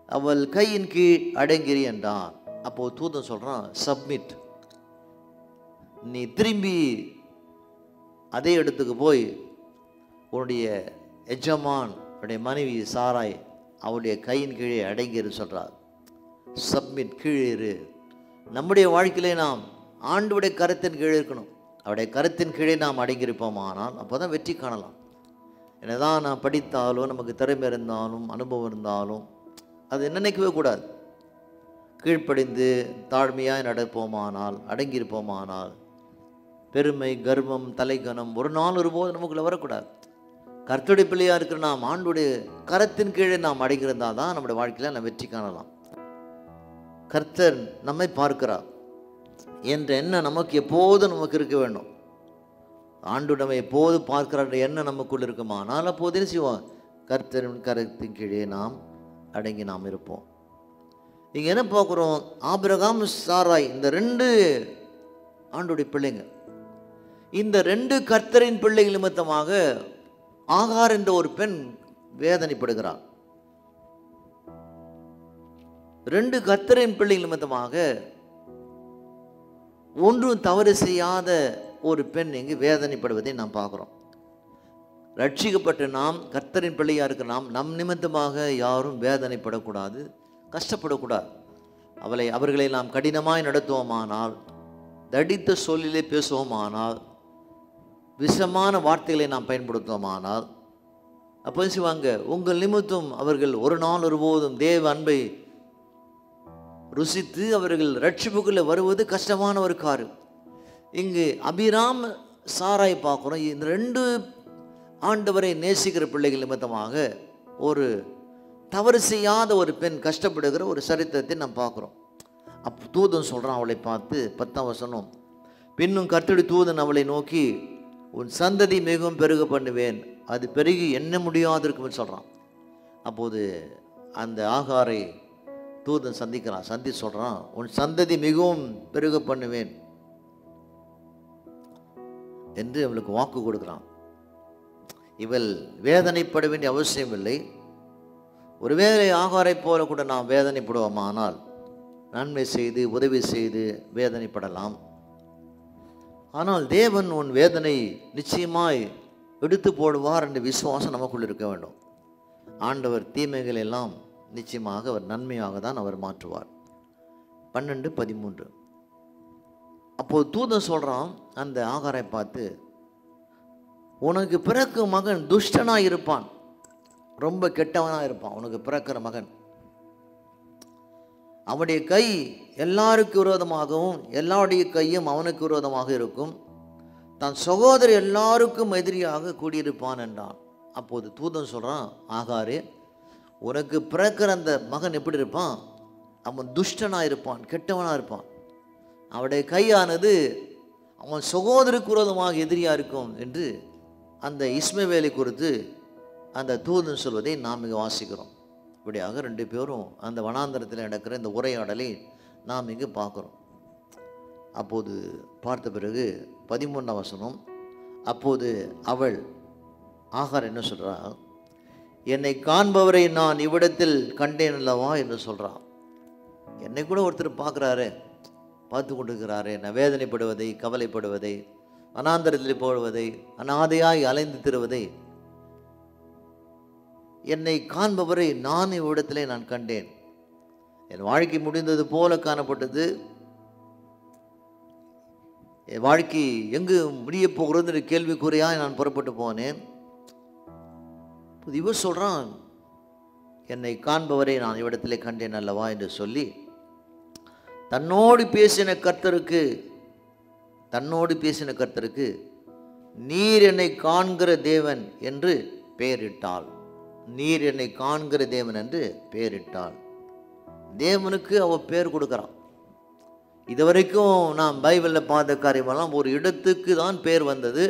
அவள் கையின் கீழ் அடங்கிரி என்றான். அப்போது தூதன் சொல்கிறான், சப்மிட். நீ திரும்பி அதே இடத்துக்கு போய் உன்னுடைய எஜமான் உன்னுடைய மனைவி சாராய் அவளுடைய கையின் கீழே அடங்கிரு சொல்கிறார். சப்மிட், கீழே இரு. நம்முடைய வாழ்க்கையிலே நாம் ஆண்டவருடைய கருத்தின் கீழே இருக்கணும். அவருடைய கருத்தின் கீழே நாம் அடங்கியிருப்போமானால் அப்போ தான் வெற்றி காணலாம். என்னதான் நான் படித்தாலும் நமக்கு திறமை இருந்தாலும் அனுபவம் இருந்தாலும் அது நினைக்கவே கூடாது. கீழ்ப்படிந்து தாழ்மையாக நடப்போமானால் அடங்கியிருப்போமானால் பெருமை கர்வம் தலைக்கணம் ஒரு நாள் ஒருபோது நமக்குள்ளே வரக்கூடாது. கர்த்தருடைய பிள்ளையாக இருக்கிற நாம் ஆண்டுடைய கரத்தின் கீழே நாம் அடங்கியிருந்தால் தான் நம்முடைய வாழ்க்கையில் நம்ம வெற்றி காணலாம். கர்த்தர் நம்மை பார்க்கிறார் என்ற எண்ணம் நமக்கு எப்போதும் நமக்கு இருக்க வேண்டும். ஆண்டு நம்ம எப்போது பார்க்கிறார் எண்ணம் நமக்குள் இருக்குமானால் அப்போதே செய்வோம், கர்த்தரின் கரத்தின் கீழே நாம் அடங்கி நாம் இருப்போம். இங்கே என்ன பார்க்குறோம், ஆபிரகாம் சாராய் இந்த 2 ஆண்டுடைய பிள்ளைங்க. இந்த 2 கர்த்தரின் பிள்ளைகள் நிமித்தமாக ஆகார் என்ற ஒரு பெண் வேதனைப்படுகிறார். 2 கர்த்தரின் பிள்ளைகள் நிமித்தமாக ஒன்றும் தவறு செய்யாத ஒரு பெண் இங்கு வேதனைப்படுவதை நாம் பார்க்குறோம். ரட்சிக்கப்பட்ட நாம், கர்த்தரின் பிள்ளையாக இருக்கிற நாம், நம் நிமித்தமாக யாரும் வேதனைப்படக்கூடாது, கஷ்டப்படக்கூடாது. அவர்களை நாம் கடினமாய் நடத்துவோமானால், தடித்த சொல்லிலே பேசுவோமானால், விஷமான வார்த்தைகளை நாம் பயன்படுத்துவோமானால் அப்போ செய்வாங்க, உங்கள் நிமித்தம் அவர்கள் ஒரு நாள் ஒருபோதும் தேவ அன்பை ருசித்து அவர்கள் ரட்சிப்புக்குள்ளே வருவது கஷ்டமான ஒரு காரியம். இங்கு அபிராம் சாராய் பார்க்குறோம். இந்த 2 ஆண்டவரை நேசிக்கிற பிள்ளைகள் நிமித்தமாக ஒரு தவறு செய்யாத ஒரு பெண் கஷ்டப்படுகிற ஒரு சரித்திரத்தை நாம் பார்க்குறோம். தூதன் சொல்கிறான் அவளை பார்த்து, 10ஆம் வசனம், பின்னும் கர்த்தருடைய தூதன் அவளை நோக்கி, உன் சந்ததி மிகவும் பெருக பண்ணுவேன், அது பெருகி எண்ண முடியாது இருக்குன்னு சொல்கிறான். அப்போது அந்த ஆகாரை தூதன் சந்தி சொல்கிறான், உன் சந்ததி மிகவும் பெருக பண்ணுவேன் என்று அவளுக்கு வாக்கு கொடுக்குறான். இவள் வேதனைப்பட வேண்டிய அவசியம் இல்லை. ஒருவேளை ஆகாரை போல கூட நாம் வேதனைப்படுவோமானால் நன்மை செய்து உதவி செய்து வேதனைப்படலாம். ஆனால் தேவன் உன் வேதனை நிச்சயமாய் எடுத்து போடுவார் என்ற விசுவாசம் நமக்குள் இருக்க வேண்டும். ஆண்டவர் தீமைகள் எல்லாம் நிச்சயமாக அவர் நன்மையாக தான் அவர் மாற்றுவார். 12:13. அப்போது தூதன் சொல்கிறான் அந்த ஆகாரை பார்த்து, உனக்கு பிறக்கும் மகன் துஷ்டனாக இருப்பான், ரொம்ப கெட்டவனாக இருப்பான். உனக்கு பிறக்கிற மகன், அவனுடைய கை எல்லாருக்கும் விரோதமாகவும் எல்லாருடைய கையும் அவனுக்கு விரோதமாக இருக்கும், தன் சகோதரர் எல்லாருக்கும் எதிரியாக கூடியிருப்பான் என்றான். அப்போது தூதன் சொல்கிறான், ஆகாரே, உனக்கு பிறக்கிற அந்த மகன் எப்படி இருப்பான், அவன் துஷ்டனாக இருப்பான், கெட்டவனாக இருப்பான். அவனுடைய கையானது அவன் சகோதரருக்கு விரோதமாக எதிரியாக இருக்கும் என்று அந்த இஸ்மவேலை குறித்து அந்த தூதன் சொல்வதை நாம் இங்கே வாசிக்கிறோம். இப்படியாக 2 பேரும் அந்த வனாந்தரத்தில் நடக்கிற இந்த உரையாடலை நாம் இங்கு பார்க்குறோம். அப்போது பார்த்த பிறகு 13ஆம் வசனம், அப்போது அவள் ஆகார் என்ன சொல்கிறா, என்னை காண்பவரை நான் இவ்விடத்தில் கண்டேன் அல்லவா என்று சொல்கிறான். என்னை கூட ஒருத்தர் பார்க்குறாரு, பார்த்து கொண்டிருக்கிறாரு, நான் வேதனைப்படுவதை, கவலைப்படுவதை, வனாந்தரத்தில் போடுவதை, அனாதையாய் அலைந்து திருவதை, என்னை காண்பவரை நான் இவ்விடத்திலே நான் கண்டேன். என் வாழ்க்கை முடிந்தது போல காணப்பட்டது. என் வாழ்க்கை எங்கு முடிய போகிறது கேள்விக்குறியாய் நான் புறப்பட்டு போனேன். இவர் சொல்கிறான், என்னை காண்பவரை நான் இவ்விடத்திலே கண்டேன் அல்லவா என்று சொல்லி தன்னோடு பேசின கர்த்தருக்கு நீர் என்னை காண்கிற தேவன் என்று பெயரிட்டாள். நீர் என்னை காண்கிற தேவன் என்று பெயரிட்டாள். தேவனுக்கு அவள் பேர் கொடுக்குறான். இதுவரைக்கும் நாம் பைபிளில் பார்த்த காரியமெல்லாம் ஒரு இடத்துக்கு தான் பேர் வந்தது.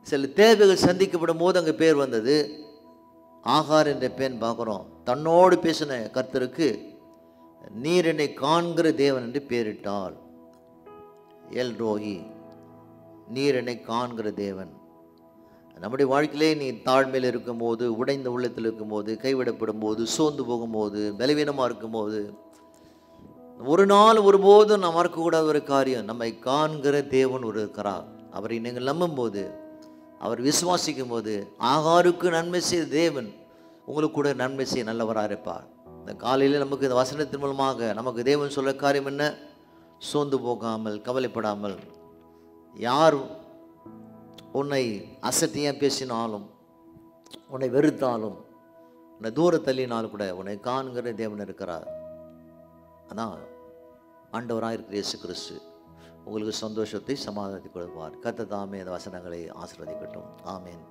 சில தேவைகள் சந்திக்கப்படும் போது அங்கே பேர் வந்தது. ஆகார் என்ற பெண் பார்க்குறோம், தன்னோடு பேசின கர்த்தருக்கு நீர் என்னை காண்கிற தேவன் என்று பெயரிட்டாள். எல் ரோஹி, நீர் என்னை காண்கிற தேவன். நம்முடைய வாழ்க்கையிலே நீ தாழ்மையில் இருக்கும்போது, உடைந்த உள்ளத்தில் இருக்கும்போது, கைவிடப்படும் போது, சோர்ந்து போகும்போது, பலவீனமாக இருக்கும்போது, ஒரு நாள் ஒருபோதும் நாம் மறக்கக்கூடாத ஒரு காரியம், நம்மை காண்கிற தேவன் ஒரு இருக்கிறார். அவரை நீங்கள் நம்பும்போது, அவர் விசுவாசிக்கும் போது, ஆகாருக்கு நன்மை செய்த தேவன் உங்களுக்கு கூட நன்மை செய்ய நல்லவராக இருப்பார். இந்த காலையில் நமக்கு இந்த வசனத்தின் மூலமாக நமக்கு தேவன் சொல்ல காரியம் என்ன? சோர்ந்து போகாமல், கவலைப்படாமல், யார் உன்னை அசட்டியாக பேசினாலும், உன்னை வெறுத்தாலும், உன்னை தூர தள்ளினாலும் கூட உன்னை காண்கிற தேவன் இருக்கிறார். அதான் ஆண்டவராக இருக்கிற இயேசு கிறிஸ்து உங்களுக்கு சந்தோஷத்தை, சமாதானத்தை கொடுப்பார். கர்த்தர் தாமே அந்த வசனங்களை ஆசீர்வதிக்கட்டும். ஆமேன்.